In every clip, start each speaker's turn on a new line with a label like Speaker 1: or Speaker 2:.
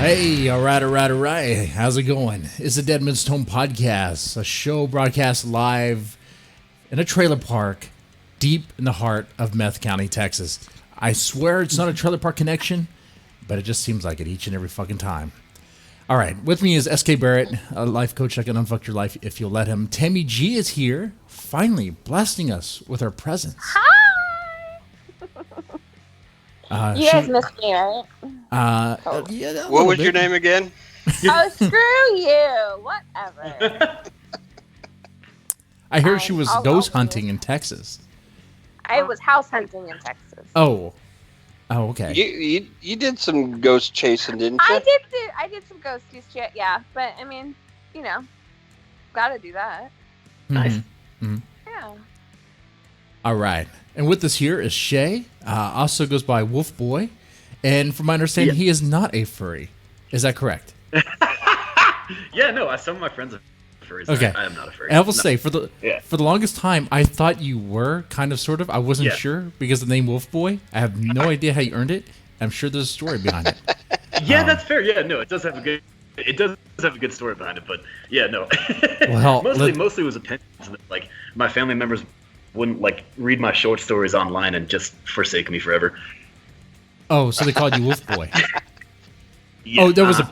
Speaker 1: Hey, all right. How's it going? It's the Deadman's Tome podcast, a show broadcast live in a trailer park deep in the heart of Meth County, Texas. I swear it's not a trailer park connection, but it just seems like it each and every fucking time. All right, with me is SK Barrett, a life coach that can unfuck your life if you'll let him. Tammy G is here, finally blasting us with her presence.
Speaker 2: Hi! You guys missed me, right?
Speaker 1: Yeah,
Speaker 3: what was your name again?
Speaker 2: Oh, screw you! Whatever.
Speaker 1: I hear she was
Speaker 2: I'll
Speaker 1: ghost
Speaker 2: go.
Speaker 1: hunting in Texas.
Speaker 2: I was house hunting in Texas.
Speaker 1: Oh, okay.
Speaker 3: You did some ghost chasing, didn't you?
Speaker 2: I did some ghosties shit, yeah. But I mean, you know, gotta do that.
Speaker 1: Nice.
Speaker 2: Yeah.
Speaker 1: All right. And with us here is Shay, also goes by WolfBoy. And from my understanding, he is not a furry. Is that correct?
Speaker 4: Yeah, no, some of my friends are furries.
Speaker 1: Okay.
Speaker 4: I am not a furry.
Speaker 1: And I will say, for the longest time, I thought you were kind of, sort of. I wasn't sure because of the name WolfBoy. I have no idea how you earned it. I'm sure there's a story behind it.
Speaker 4: Yeah, that's fair. Yeah, no, it does have a good story behind it, but yeah, no.
Speaker 1: Well,
Speaker 4: mostly it was opinions. Like my family members wouldn't like read my short stories online and just forsake me forever.
Speaker 1: Oh, so they called you WolfBoy.
Speaker 4: Yeah,
Speaker 1: oh, there was a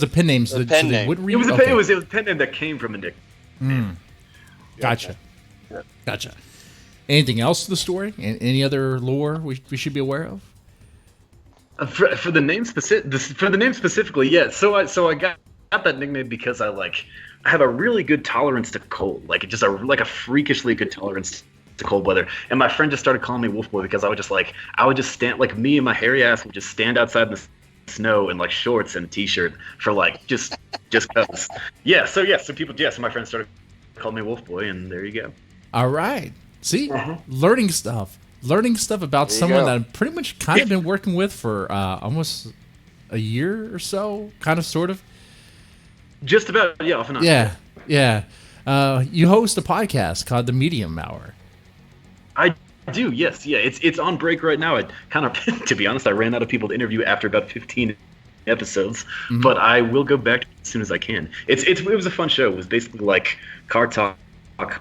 Speaker 1: pen name, so they wouldn't read
Speaker 4: it. Was
Speaker 1: okay.
Speaker 4: It was a pen name that came from a nick.
Speaker 1: Gotcha. Anything else to the story? Any other lore we should be aware of?
Speaker 4: For the name specifically, yeah. So I got that nickname because I have a really good tolerance to cold, like a freakishly good tolerance to cold weather. And my friend just started calling me WolfBoy because I would just stand, like, me and my hairy ass would just stand outside in the snow in like shorts and a t-shirt for like just cause. So my friends started calling me WolfBoy, and there you go.
Speaker 1: All right. See, learning stuff about someone that I've pretty much kind of been working with for almost a year or so, kind of, sort of.
Speaker 4: Just about, off and on.
Speaker 1: Yeah. You host a podcast called The Medium Hour.
Speaker 4: I do, yes. Yeah, it's on break right now. I kind of, to be honest, I ran out of people to interview after about 15 episodes, but I will go back as soon as I can. It was a fun show. It was basically like car talk,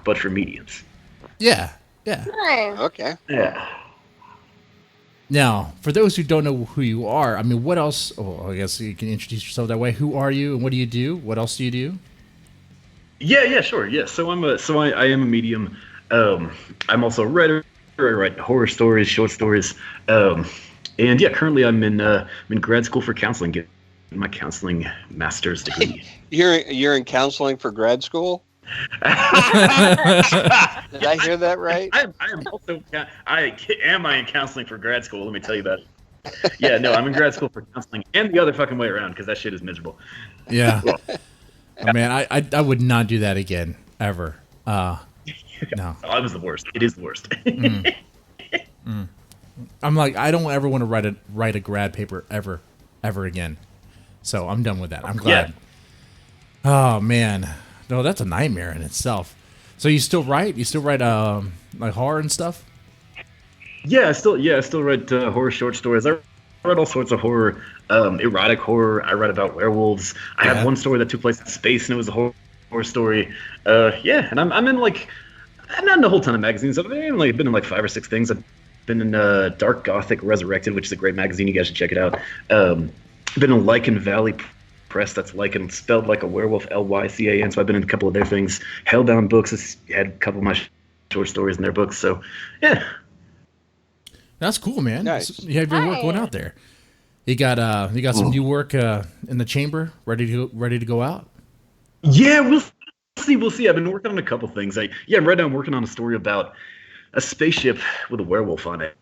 Speaker 4: but for mediums.
Speaker 1: Yeah.
Speaker 2: Nice.
Speaker 3: Okay.
Speaker 4: Yeah.
Speaker 1: Now, for those who don't know who you are, I mean, what else? Oh, I guess you can introduce yourself that way. Who are you, and what do you do? What else do you do?
Speaker 4: Yeah, sure. Yeah, I am a medium. I'm also a writer. I write horror stories, short stories, and yeah, currently I'm in grad school for counseling, getting my counseling master's degree.
Speaker 3: You're in counseling for grad school? Did I hear that right?
Speaker 4: I am also. I am in counseling for grad school. Let me tell you that. Yeah, no, I'm in grad school for counseling, and the other fucking way around, because that shit is miserable.
Speaker 1: Yeah. Oh, man, I would not do that again ever. No,
Speaker 4: it was the worst. It is the worst.
Speaker 1: I'm like, I don't ever want to write a grad paper ever again. So I'm done with that. I'm glad. Yeah. Oh man, no, that's a nightmare in itself. So you still write? You still write like horror and stuff?
Speaker 4: Yeah, I still write horror short stories. I write all sorts of horror, erotic horror. I write about werewolves. I have one story that took place in space, and it was a horror story. And I'm in like. I'm not in a whole ton of magazines. I've been in like 5 or 6 things. I've been in Dark Gothic Resurrected, which is a great magazine. You guys should check it out. I've been in Lycan Valley Press. That's Lycan spelled like a werewolf, Lycan. So I've been in a couple of their things. Hellbound Books has had a couple of my short stories in their books. So yeah,
Speaker 1: that's cool, man.
Speaker 3: Nice.
Speaker 1: You have your work going out there. You got some new work in the chamber ready to go out.
Speaker 4: Yeah, We'll see. I've been working on a couple things. Right now I'm working on a story about a spaceship with a werewolf on it.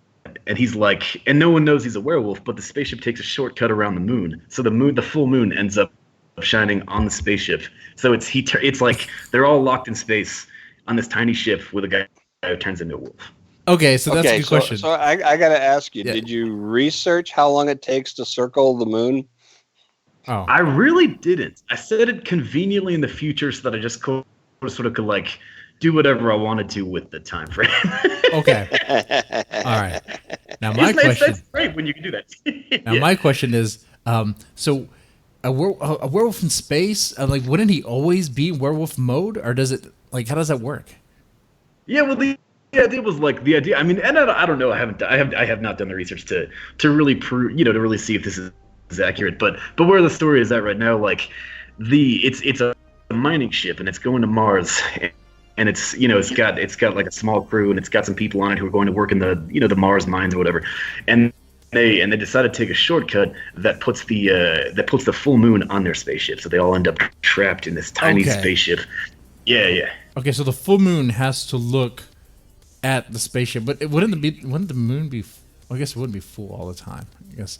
Speaker 4: And he's like, and no one knows he's a werewolf, but the spaceship takes a shortcut around the moon. So the full moon ends up shining on the spaceship. So it's like they're all locked in space on this tiny ship with a guy who turns into a wolf.
Speaker 1: Okay, so that's a good question.
Speaker 3: So I got to ask you, did you research how long it takes to circle the moon?
Speaker 1: Oh.
Speaker 4: I really didn't. I set it conveniently in the future so that I just sort of could like do whatever I wanted to with the time frame.
Speaker 1: Okay. All right. Now my question.
Speaker 4: That's great when you can do that.
Speaker 1: Now my question is, so a werewolf in space. Like, wouldn't he always be in werewolf mode, or does it like how does that work?
Speaker 4: Yeah, well, the idea was like the idea. I mean, and I don't know. I have not done the research to really prove, to really see if this is accurate. But where the story is at right now, like it's a mining ship and it's going to Mars, and it's it's got like a small crew and it's got some people on it who are going to work in the the Mars mines or whatever, and they decided to take a shortcut that puts the full moon on their spaceship, so they all end up trapped in this tiny spaceship. Yeah.
Speaker 1: Okay, so the full moon has to look at the spaceship, but wouldn't the moon be? I guess it wouldn't be full all the time. I guess.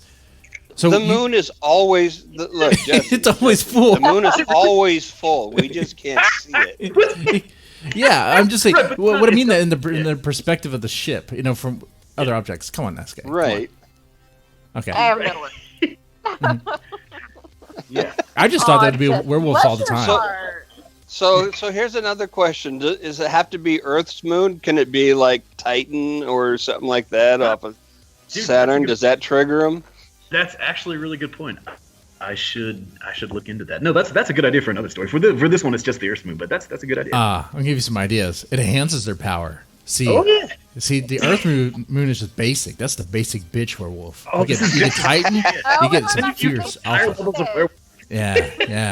Speaker 1: So
Speaker 3: the moon is always look. Jesse,
Speaker 1: it's always full.
Speaker 3: The moon is always full. We just can't see it.
Speaker 1: Yeah, I'm just saying. What I mean that in the perspective of the ship, from other objects. Come on, Nesca.
Speaker 3: Right.
Speaker 1: Okay.
Speaker 2: I have no one.
Speaker 4: Yeah.
Speaker 1: I just thought that'd be werewolves all the time.
Speaker 3: So here's another question: does it have to be Earth's moon? Can it be like Titan or something like that off of Saturn? Does that trigger them?
Speaker 4: That's actually a really good point. I should look into that. No, that's a good idea for another story. For this one, it's just the Earth's moon, but that's a good idea.
Speaker 1: I'll give you some ideas. It enhances their power. See, the Earth moon is just basic. That's the basic bitch werewolf. You get Titan, you get some fierce alpha. Yeah.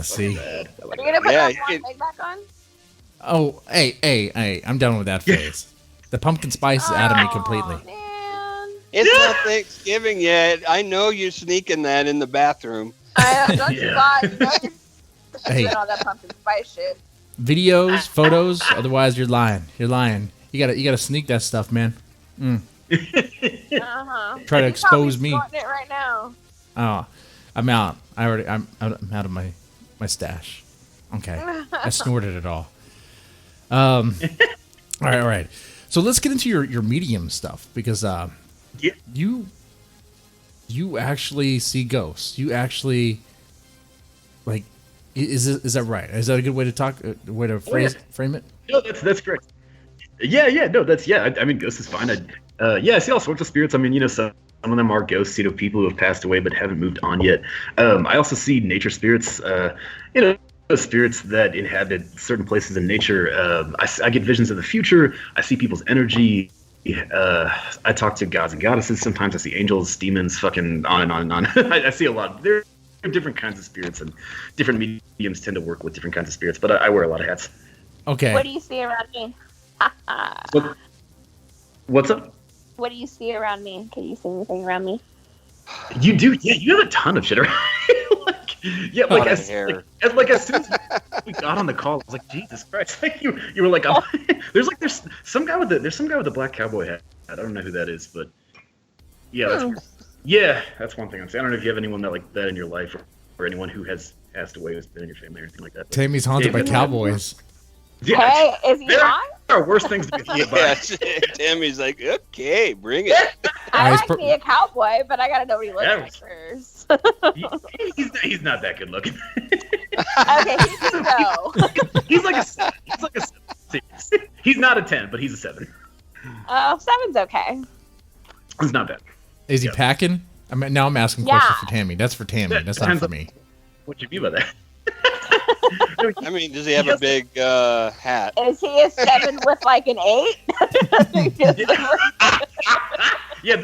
Speaker 1: See.
Speaker 2: Are you gonna put that one back on?
Speaker 1: Oh, hey, I'm done with that phase. The pumpkin spice is out of me completely.
Speaker 2: Man.
Speaker 3: It's not Thanksgiving yet. I know you're sneaking that in the bathroom.
Speaker 2: Don't you guys?
Speaker 1: Hey.
Speaker 2: All that pumpkin spice shit.
Speaker 1: Videos, photos. Otherwise, you're lying. You gotta sneak that stuff, man. Try to expose me.
Speaker 2: It right now.
Speaker 1: Oh, I'm out. I'm out of my stash. Okay, I snorted it all. All right. So let's get into your medium stuff because you actually see ghosts. You actually like. Is that right? Is that a good way to talk? Way to frame it?
Speaker 4: No, that's correct. Yeah. No, I mean, ghosts is fine. I see all sorts of spirits. I mean, some of them are ghosts. People who have passed away but haven't moved on yet. I also see nature spirits. Spirits that inhabit certain places in nature. I get visions of the future. I see people's energy. I talk to gods and goddesses. Sometimes I see angels, demons, fucking on and on and on. I see a lot. There are different kinds of spirits, and different mediums tend to work with different kinds of spirits, but I wear a lot of hats.
Speaker 1: Okay.
Speaker 2: What do you see around me?
Speaker 4: What's up?
Speaker 2: What do you see around me? Can you see anything around me?
Speaker 4: You do? Yeah, you have a ton of shit around. As soon as we got on the call, I was like, Jesus Christ! Like you were like, oh. there's some guy with the black cowboy hat. I don't know who that is, but that's one thing I'm saying. I don't know if you have anyone like that in your life, or anyone who has passed away who's been in your family or anything like that.
Speaker 1: Tammy's haunted by cowboys.
Speaker 2: Yeah, hey, is he hot?
Speaker 4: There are worse things to be hit by.
Speaker 3: Tammy's like, okay, bring it.
Speaker 2: I like to be a cowboy, but I gotta know what he looks like first.
Speaker 4: He's not that good looking.
Speaker 2: Okay, he can go.
Speaker 4: He's like a 7. He's not a 10, but he's a 7.
Speaker 2: Oh, 7's okay.
Speaker 4: It's not bad.
Speaker 1: Is he packing? Now I'm asking questions for Tammy. That's for Tammy. That's not for me.
Speaker 4: What do you mean by that?
Speaker 3: I mean, does he have a big hat?
Speaker 2: Is he a 7 with like an 8?
Speaker 4: Yeah,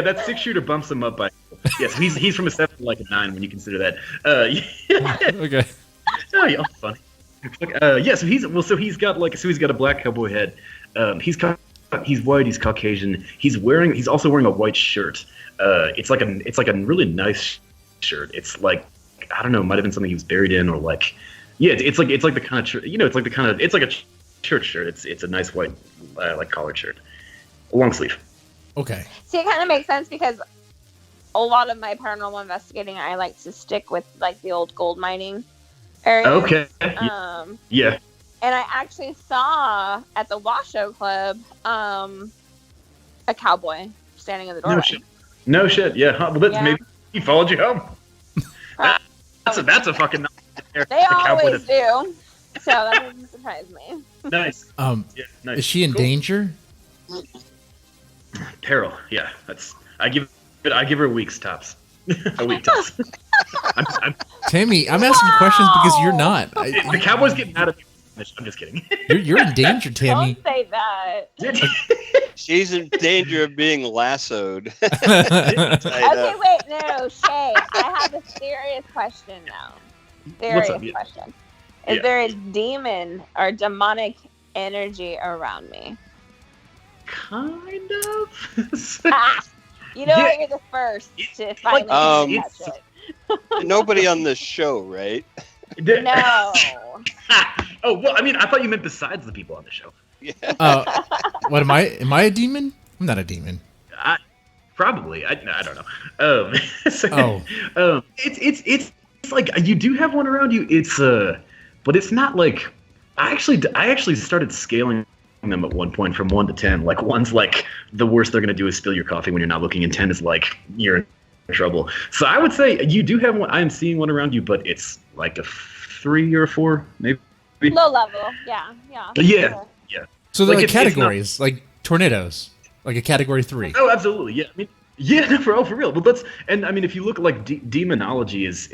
Speaker 4: that 6-shooter bumps him up by. Yes, he's from a 7 to like a 9 when you consider that.
Speaker 1: Okay.
Speaker 4: Oh yeah, funny. So he's got a black cowboy head. He's white. He's Caucasian. He's also wearing a white shirt. It's like a really nice shirt. It's like, I don't know, it might have been something he was buried in, or like, it's like the kind of it's like a church shirt. It's a nice white like collared shirt, a long sleeve.
Speaker 1: Okay.
Speaker 2: See, it kind of makes sense because a lot of my paranormal investigating, I like to stick with like the old gold mining area.
Speaker 4: Okay. Yeah.
Speaker 2: And I actually saw at the Washoe Club a cowboy standing in the doorway.
Speaker 4: No shit. Yeah. Well, maybe he followed you home. That's a fucking.
Speaker 2: They always do. So that doesn't surprise me.
Speaker 4: Nice.
Speaker 1: Is she in danger?
Speaker 4: Peril. Yeah. I give I give her a week's tops. A week tops.
Speaker 1: Tammy, I'm asking questions because you're not.
Speaker 4: The Cowboys get mad at me. I'm just kidding.
Speaker 1: You're in danger, Tammy.
Speaker 2: Don't say that.
Speaker 3: She's in danger of being lassoed.
Speaker 2: Okay, wait, no, Shay. I have a serious question now.
Speaker 4: What's up?
Speaker 2: Question. Is there a demon or demonic energy around me?
Speaker 4: Kind of.
Speaker 2: You know what? You're the first to finally catch it.
Speaker 3: Nobody on this show, right?
Speaker 2: No.
Speaker 4: Oh, well, I mean, I thought you meant besides the people on the show.
Speaker 3: Yeah.
Speaker 1: What am I? Am I a demon? I'm not a demon.
Speaker 4: Probably. I don't know. It's like you do have one around you. But it's not like I actually started scaling them at one point from 1 to 10. Like 1's like the worst they're gonna do is spill your coffee when you're not looking, and 10 is like you're in trouble. So I would say you do have one. I am seeing one around you, but it's like a 3 or a 4, maybe.
Speaker 2: Low level, yeah.
Speaker 4: Yeah.
Speaker 1: So they're like
Speaker 4: it's not,
Speaker 1: categories, like tornadoes, like a category 3.
Speaker 4: Oh, absolutely. Yeah. I mean, yeah, no, for real. But I mean, if you look like demonology is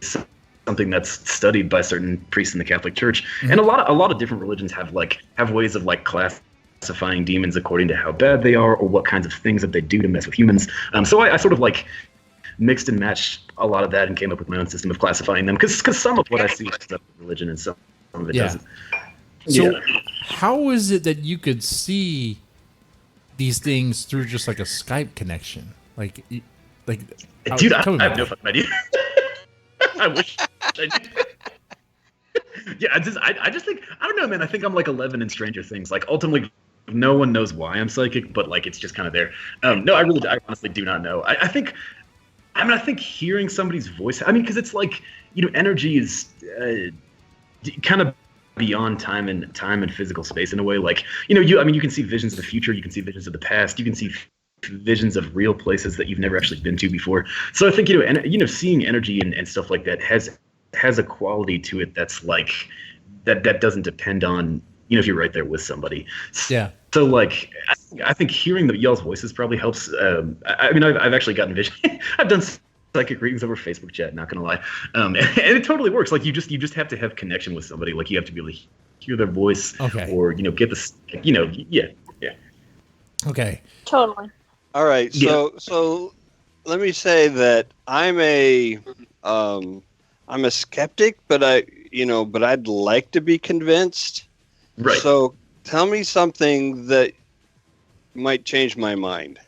Speaker 4: something that's studied by certain priests in the Catholic Church, mm-hmm. and a lot of different religions have ways of like classifying demons according to how bad they are or what kinds of things that they do to mess with humans. So I sort of like mixed and matched a lot of that and came up with my own system of classifying them because some of what I see is religion and some of it doesn't.
Speaker 1: So how is it that you could see these things through just like a Skype connection? Like
Speaker 4: dude, I have no fucking idea. I wish I did. Yeah, I just think, I don't know, man. I think I'm like 11 in Stranger Things. Like, ultimately, no one knows why I'm psychic, but like, it's just kind of there. No, I honestly do not know. I think hearing somebody's voice, I mean, because it's like, energy is kind of beyond time and physical space in a way. Like, you can see visions of the future, you can see visions of the past, you can see visions of real places that you've never actually been to before. So I think seeing energy and stuff like that has a quality to it that's like that doesn't depend on if you're right there with somebody.
Speaker 1: Yeah.
Speaker 4: So like I think hearing y'all's voices probably helps. I mean I've actually gotten vision. I've done psychic readings over Facebook chat, not gonna lie, and it totally works. Like you just have to have connection with somebody. Like you have to be able to hear their voice, or get the yeah.
Speaker 2: Okay. Totally.
Speaker 3: All right, so let me say that I'm a skeptic, but I'd like to be convinced.
Speaker 4: Right.
Speaker 3: So tell me something that might change my mind.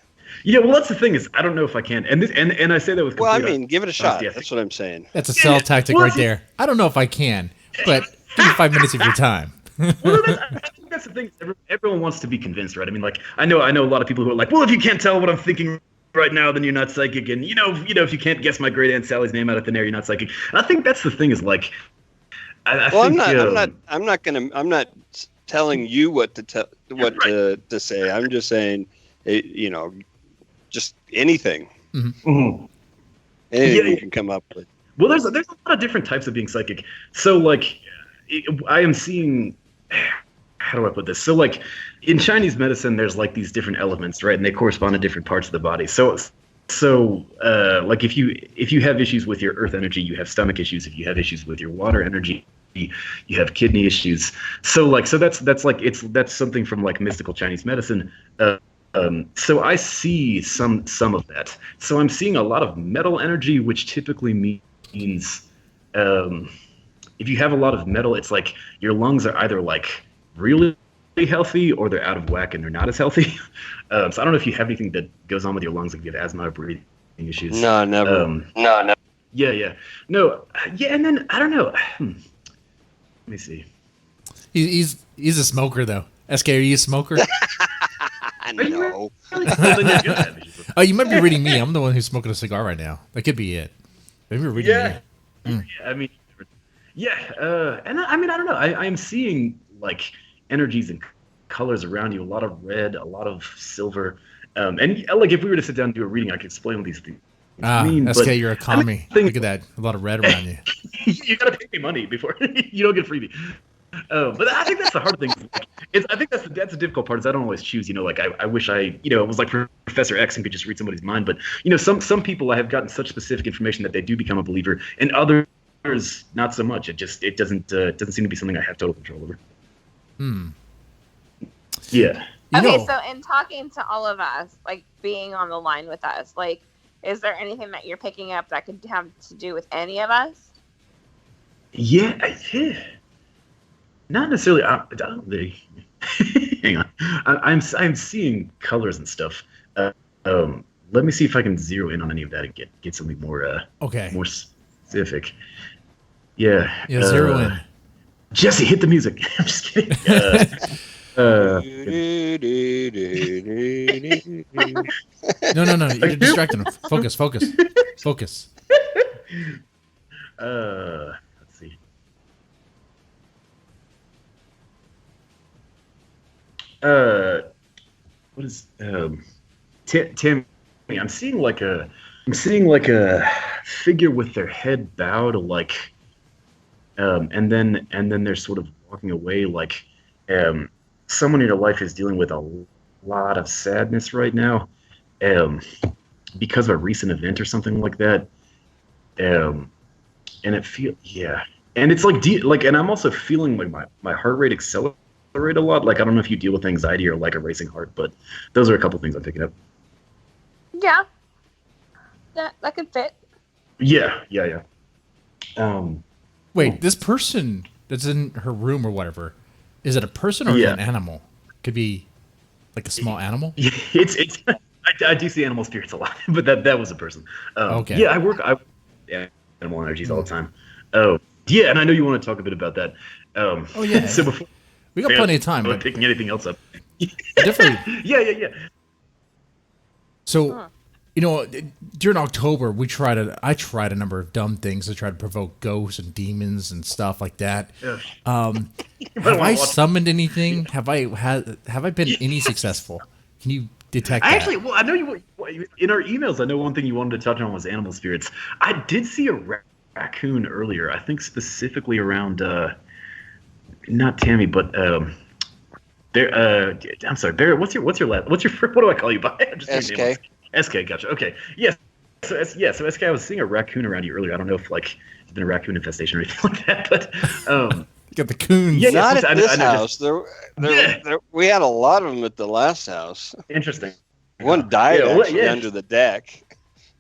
Speaker 4: Yeah, well, that's the thing is I don't know if I can, and I say that with.
Speaker 3: Well, I mean, give it a shot. That's what I'm saying.
Speaker 1: That's a sell tactic right there. I don't know if I can, but give me 5 minutes of your time.
Speaker 4: I think that's the thing. Everyone wants to be convinced, right? I mean, like I know a lot of people who are like, well, if you can't tell what I'm thinking right now, then you're not psychic, and if you can't guess my great aunt Sally's name out of thin air, you're not psychic. And I think that's the thing is like, I'm
Speaker 3: not telling you what to say. I'm just saying, just anything.
Speaker 1: Mm-hmm.
Speaker 3: Anything you can come up with.
Speaker 4: Well, there's a lot of different types of being psychic. So like, I am seeing. How do I put this? So like in Chinese medicine, there's like these different elements, right? And they correspond to different parts of the body. So like if you have issues with your earth energy, you have stomach issues. If you have issues with your water energy, you have kidney issues. So that's something from like mystical Chinese medicine. So I see some of that. So I'm seeing a lot of metal energy, which typically means if you have a lot of metal, it's like your lungs are either like really healthy or they're out of whack and they're not as healthy. So I don't know if you have anything that goes on with your lungs, like if you have asthma or breathing issues.
Speaker 3: No, never. No.
Speaker 4: Yeah. No. Yeah, and then I don't know. Let me see.
Speaker 1: He's a smoker though. SK, are you a smoker?
Speaker 3: No.
Speaker 1: Oh, you might be reading me. I'm the one who's smoking a cigar right now. That could be it. Maybe you're reading me.
Speaker 4: Yeah, I mean, and I mean, I don't know. I am seeing like energies and colors around you. A lot of red, a lot of silver, and like if we were to sit down and do a reading, I could explain what these things mean.
Speaker 1: SK, you're a commie. Look at that. A lot of red around you.
Speaker 4: You gotta pay me money before you don't get freebie. But I think that's the hard thing. I think that's the difficult part. Is I don't always choose. Like I wish I it was like Professor X and could just read somebody's mind. But some people I have gotten such specific information that they do become a believer, and others not so much. It doesn't seem to be something I have total control over. Yeah.
Speaker 2: Okay, so in talking to all of us, like being on the line with us, like, is there anything that you're picking up that could have to do with any of us?
Speaker 4: Yeah. Not necessarily. Hang on. I'm seeing colors and stuff. Let me see if I can zero in on any of that and get something more more specific. Yeah.
Speaker 1: Yeah. Zero in.
Speaker 4: Jesse, hit the music. I'm just kidding.
Speaker 1: No. You're distracting him. Focus.
Speaker 4: Let's see. What is Tim? I'm seeing like a figure with their head bowed, like, and then they're sort of walking away, like, someone in your life is dealing with a lot of sadness right now, because of a recent event or something like that, and and it's like and I'm also feeling like my heart rate accelerate a lot. Like, I don't know if you deal with anxiety or like a racing heart, but those are a couple things I'm picking up.
Speaker 2: Yeah, that could fit.
Speaker 4: Yeah.
Speaker 1: Wait, this person that's in her room or whatever, is it a person or is it an animal? Could be like a small animal.
Speaker 4: It's. I do see animal spirits a lot, but that was a person.
Speaker 1: Okay.
Speaker 4: Yeah, I animal energies all the time. Oh, yeah, and I know you want to talk a bit about that.
Speaker 1: Oh yeah.
Speaker 4: So before
Speaker 1: we got plenty of time.
Speaker 4: But picking anything else up.
Speaker 1: Definitely.
Speaker 4: Yeah.
Speaker 1: So, during October, I tried a number of dumb things to try to provoke ghosts and demons and stuff like that. Have I summoned anything? Have I been any successful? Can you detect that?
Speaker 4: Actually, well, I know you in our emails. I know one thing you wanted to touch on was animal spirits. I did see a raccoon earlier. I think specifically around not Tammy, but Bear. I'm sorry, Bear. What do I call you by?
Speaker 3: SK.
Speaker 4: SK, gotcha. Okay, yes. So SK, I was seeing a raccoon around you earlier. I don't know if like there's been a raccoon infestation or anything like that, but
Speaker 1: you got the coons.
Speaker 3: Yeah, not at this house. We had a lot of them at the last house.
Speaker 4: Interesting.
Speaker 3: One died under the deck.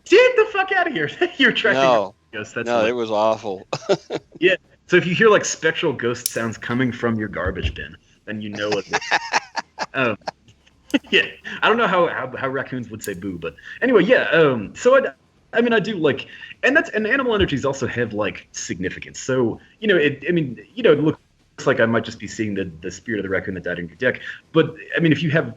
Speaker 4: Get the fuck out of here! You're tracking ghosts.
Speaker 3: It was awful.
Speaker 4: Yeah. So if you hear like spectral ghost sounds coming from your garbage bin, then you know what. Yeah, I don't know how raccoons would say boo, but anyway, yeah. So I do like, and animal energies also have like significance. So it looks like I might just be seeing the spirit of the raccoon that died in your deck. But I mean, if you have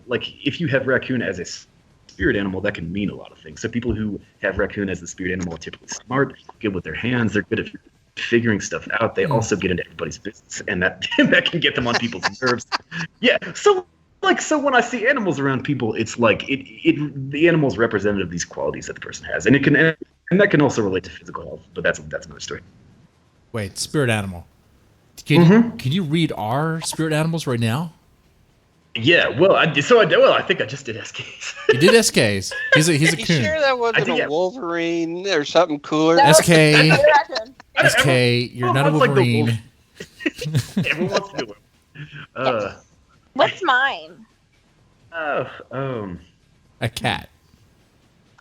Speaker 4: raccoon as a spirit animal, that can mean a lot of things. So people who have raccoon as the spirit animal are typically smart, good with their hands, they're good at figuring stuff out. They also get into everybody's business, and that can get them on people's nerves. Yeah. So when I see animals around people, it's like the animal's representative of these qualities that the person has, and that can also relate to physical health. But that's another story.
Speaker 1: Wait, spirit animal. Can you read our spirit animals right now?
Speaker 4: Yeah. Well, I think I just did SKs.
Speaker 1: You did SKs. He's a
Speaker 3: You
Speaker 1: coon.
Speaker 3: sure that wasn't a Wolverine or something cooler?
Speaker 1: SK, you're not a Wolverine.
Speaker 4: Everyone wants to do it.
Speaker 2: What's mine?
Speaker 1: A cat.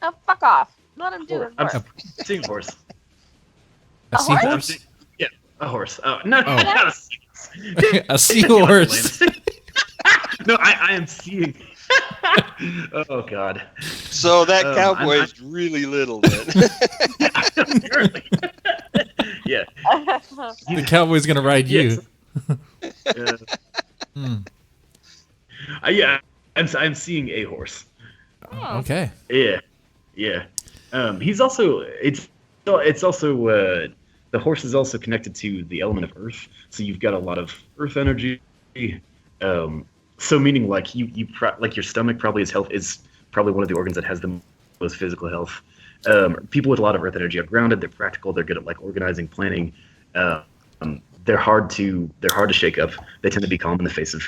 Speaker 2: Oh, fuck off. Let him do it.
Speaker 4: I'm seeing horse.
Speaker 1: A seahorse?
Speaker 4: Yeah, a horse. Not a seahorse.
Speaker 1: A seahorse.
Speaker 4: No, I am seeing. Oh God.
Speaker 3: So that cowboy is really little then.
Speaker 4: Yeah.
Speaker 1: The cowboy's gonna ride you.
Speaker 4: I'm seeing a horse.
Speaker 1: Okay.
Speaker 4: Yeah. He's also it's also the horse is also connected to the element of earth. So you've got a lot of earth energy. So meaning like like your stomach probably is probably one of the organs that has the most physical health. People with a lot of earth energy are grounded. They're practical. They're good at like organizing, planning. they're hard to shake up. They tend to be calm in the face of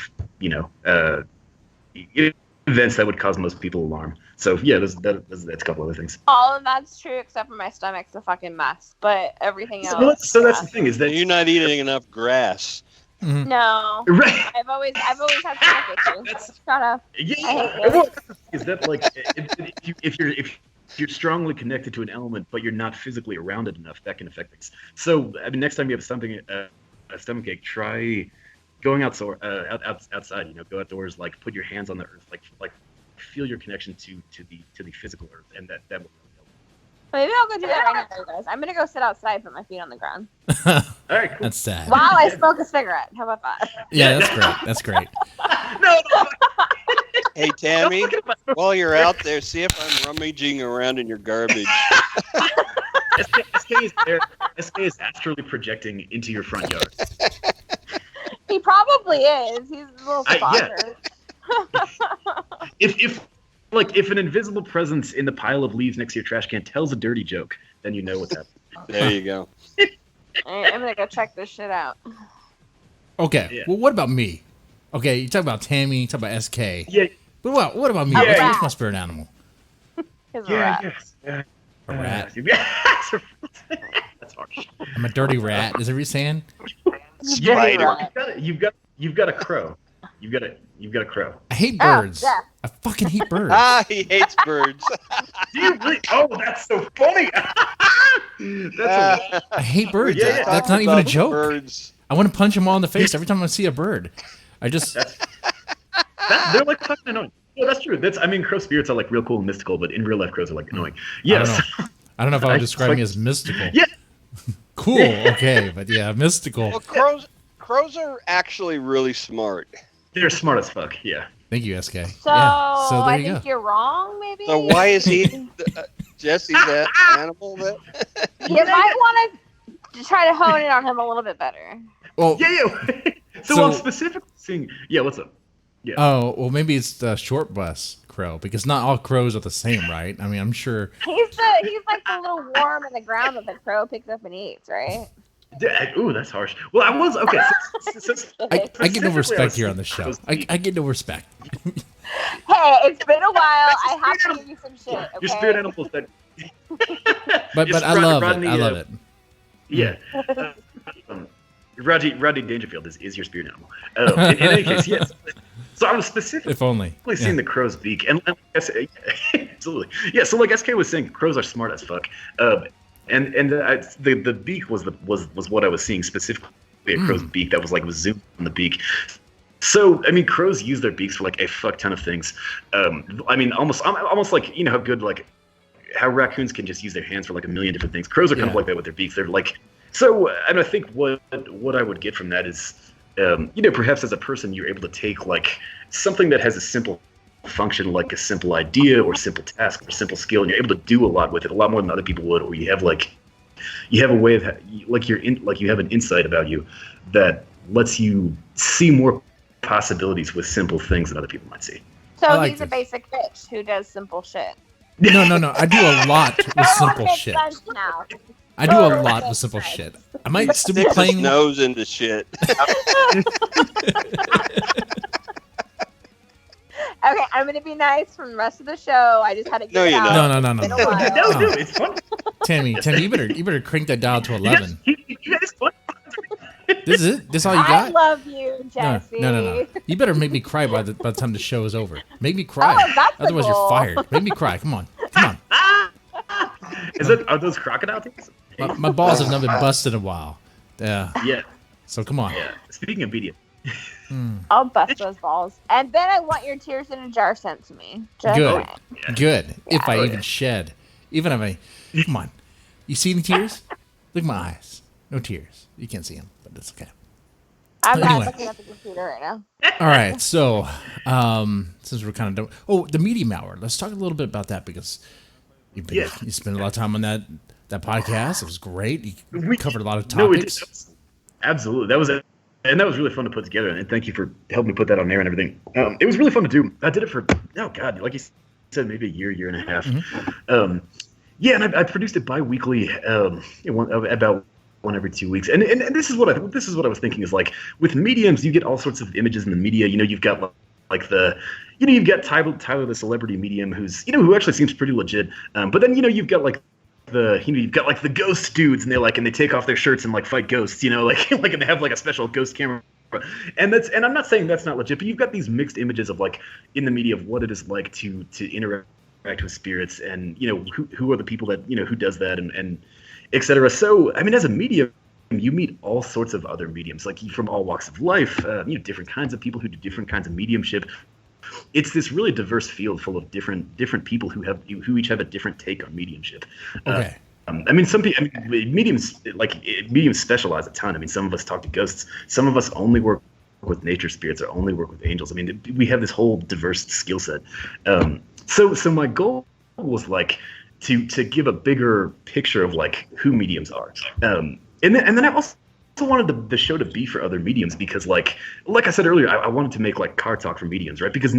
Speaker 4: events that would cause most people alarm. So yeah, that's a couple other things.
Speaker 2: All of that's true except for my stomach's a fucking mess, but everything else.
Speaker 4: So that's the thing is that
Speaker 3: you're not eating enough grass.
Speaker 1: Mhm.
Speaker 2: No,
Speaker 4: right.
Speaker 2: I've always had stomach issues. Shut up.
Speaker 4: Yeah. Is that like if you're strongly connected to an element, but you're not physically around it enough, that can affect things. So I mean, next time you have a stomach ache, try going outside. Go outdoors. Like put your hands on the earth. Like feel your connection to the physical earth, and that will help.
Speaker 2: Maybe I'll go do that right now, guys. I'm gonna go sit outside, put my feet on the ground.
Speaker 4: All right, cool.
Speaker 1: That's sad.
Speaker 2: While I smoke a cigarette. How about that?
Speaker 1: Yeah, that's great. That's great.
Speaker 4: No.
Speaker 3: Hey, Tammy, while you're out there, see if I'm rummaging around in your garbage.
Speaker 4: SK is astrally projecting into your front yard.
Speaker 2: He probably is. He's a little stalker.
Speaker 4: If an invisible presence in the pile of leaves next to your trash can tells a dirty joke, then you know what's happening.
Speaker 3: There you go.
Speaker 2: All right, I'm gonna go check this shit out.
Speaker 1: Okay.
Speaker 4: Yeah.
Speaker 1: Well, what about me? Okay, you talk about Tammy, you talk about SK.
Speaker 4: Yeah.
Speaker 1: But what about me?
Speaker 4: Yeah.
Speaker 1: What's my spirit animal?
Speaker 2: He's a rat.
Speaker 4: Yes.
Speaker 1: A rat.
Speaker 4: That's harsh.
Speaker 1: I'm a dirty rat. Is that what you're saying?
Speaker 3: Spider.
Speaker 4: You've got a crow. You've got a crow.
Speaker 1: I hate birds.
Speaker 2: yeah.
Speaker 1: I fucking hate birds.
Speaker 3: He hates birds.
Speaker 4: Do you really? Oh, that's so funny.
Speaker 1: I hate birds.
Speaker 4: Yeah.
Speaker 1: That's not even a joke.
Speaker 3: Birds.
Speaker 1: I want to punch them all in the face every time I see a bird. I just...
Speaker 4: They're like fucking annoying. Yeah, that's true. Crow spirits are like real cool and mystical, but in real life, crows are like annoying. Yes.
Speaker 1: I don't know if I would describe me as mystical.
Speaker 4: Yeah.
Speaker 1: Cool. Okay, but yeah, mystical.
Speaker 3: Well, crows are actually really smart.
Speaker 4: They're smart as fuck. Yeah.
Speaker 1: Thank you, SK.
Speaker 2: So,
Speaker 1: yeah. So there
Speaker 2: I
Speaker 1: you
Speaker 2: think
Speaker 1: go.
Speaker 2: you're wrong, maybe?
Speaker 3: So why is he Jesse's that animal that?
Speaker 2: You might want to try to hone in on him a little bit better.
Speaker 1: Well,
Speaker 4: Yeah. So I'm specifically seeing. Yeah. What's up? Yeah.
Speaker 1: Oh, well, maybe it's the short bus crow, because not all crows are the same, right? I mean, I'm sure.
Speaker 2: He's like the little worm in the ground that the crow picks up and eats, right?
Speaker 4: Ooh, that's harsh. Well, I was okay.
Speaker 1: I get no respect here on the show. I get no respect.
Speaker 2: Hey, it's been a while. I have to give you some shit. Okay?
Speaker 4: Your spirit animals that.
Speaker 1: But I love it. I love it.
Speaker 4: Yeah. Rodney Dangerfield is your spirit animal. In any case, yes. So I was specifically
Speaker 1: If only.
Speaker 4: seeing the crow's beak, and absolutely, yeah. So like SK was saying, crows are smart as fuck, and the beak was what I was seeing specifically. A crow's beak that was zoomed on the beak. So I mean, crows use their beaks for like a fuck ton of things. I mean, almost like how good how raccoons can just use their hands for like a million different things. Crows are kind of like that with their beaks. They're like. So, and I think what I would get from that is, perhaps as a person, you're able to take like something that has a simple function, like a simple idea or simple task or simple skill, and you're able to do a lot with it, a lot more than other people would. Or you have a way of you have an insight about you that lets you see more possibilities with simple things than other people might see.
Speaker 2: So he's a basic bitch who does simple shit.
Speaker 1: No. I do a lot with simple shit.
Speaker 2: Now.
Speaker 1: I do a lot with simple shit. I might still be playing.
Speaker 3: His nose into shit.
Speaker 2: Okay, I'm gonna be nice from the rest of the show. I just had to get it out.
Speaker 1: No.
Speaker 2: It's been a while.
Speaker 4: No, it's fun.
Speaker 1: Tammy, you better crank that dial to 11.
Speaker 4: It's fun.
Speaker 1: This is it? This all you
Speaker 2: I
Speaker 1: got?
Speaker 2: love you, Jesse.
Speaker 1: No. You better make me cry by the time the show is over. Make me cry.
Speaker 2: Oh, that's the
Speaker 1: Otherwise,
Speaker 2: goal.
Speaker 1: you're fired. Make me cry. Come on.
Speaker 4: Are those crocodile things?
Speaker 1: My balls have not been busted in a while. Yeah.
Speaker 4: Yeah.
Speaker 1: So come on.
Speaker 4: Yeah. Speaking of media.
Speaker 2: I'll bust those balls. And then I want your tears in a jar sent to me. Just
Speaker 1: Good.
Speaker 2: saying.
Speaker 1: Good. If I
Speaker 4: Oh,
Speaker 1: even shed. Even if I... Come on. You see any tears? Look at my eyes. No tears. You can't see them, but it's okay.
Speaker 2: I'm not
Speaker 1: Anyway.
Speaker 2: looking at the computer right now.
Speaker 1: All right. So, since we're kind of done... Oh, the Medium Hour. Let's talk a little bit about that, because you spent a lot of time on that podcast. It was great. You covered a lot of topics.
Speaker 4: Absolutely. That was really fun to put together, and thank you for helping me put that on air and everything. It was really fun to do. I did it for like you said, maybe a year and a half.
Speaker 1: Mm-hmm.
Speaker 4: And I produced it bi-weekly about one every 2 weeks. And this is what I was thinking is like with mediums, you get all sorts of images in the media. You've got like the, you've got Tyler, the celebrity medium, who actually seems pretty legit. But then you've got like you've got like the ghost dudes, and they take off their shirts and like fight ghosts. Like and they have like a special ghost camera. And I'm not saying that's not legit, but you've got these mixed images of like in the media of what it is like to interact with spirits, and who are the people that who does that, and etc. So I mean, as a medium, you meet all sorts of other mediums, like from all walks of life, different kinds of people who do different kinds of mediumship. It's this really diverse field full of different people who each have a different take on mediumship.
Speaker 1: Okay.
Speaker 4: I mean, mediums specialize a ton. I mean, some of us talk to ghosts. Some of us only work with nature spirits or only work with angels. I mean, we have this whole diverse skill set. So my goal was like to give a bigger picture of like who mediums are. And then I also wanted the show to be for other mediums, because like I said earlier, I wanted to make like car talk for mediums, right? Because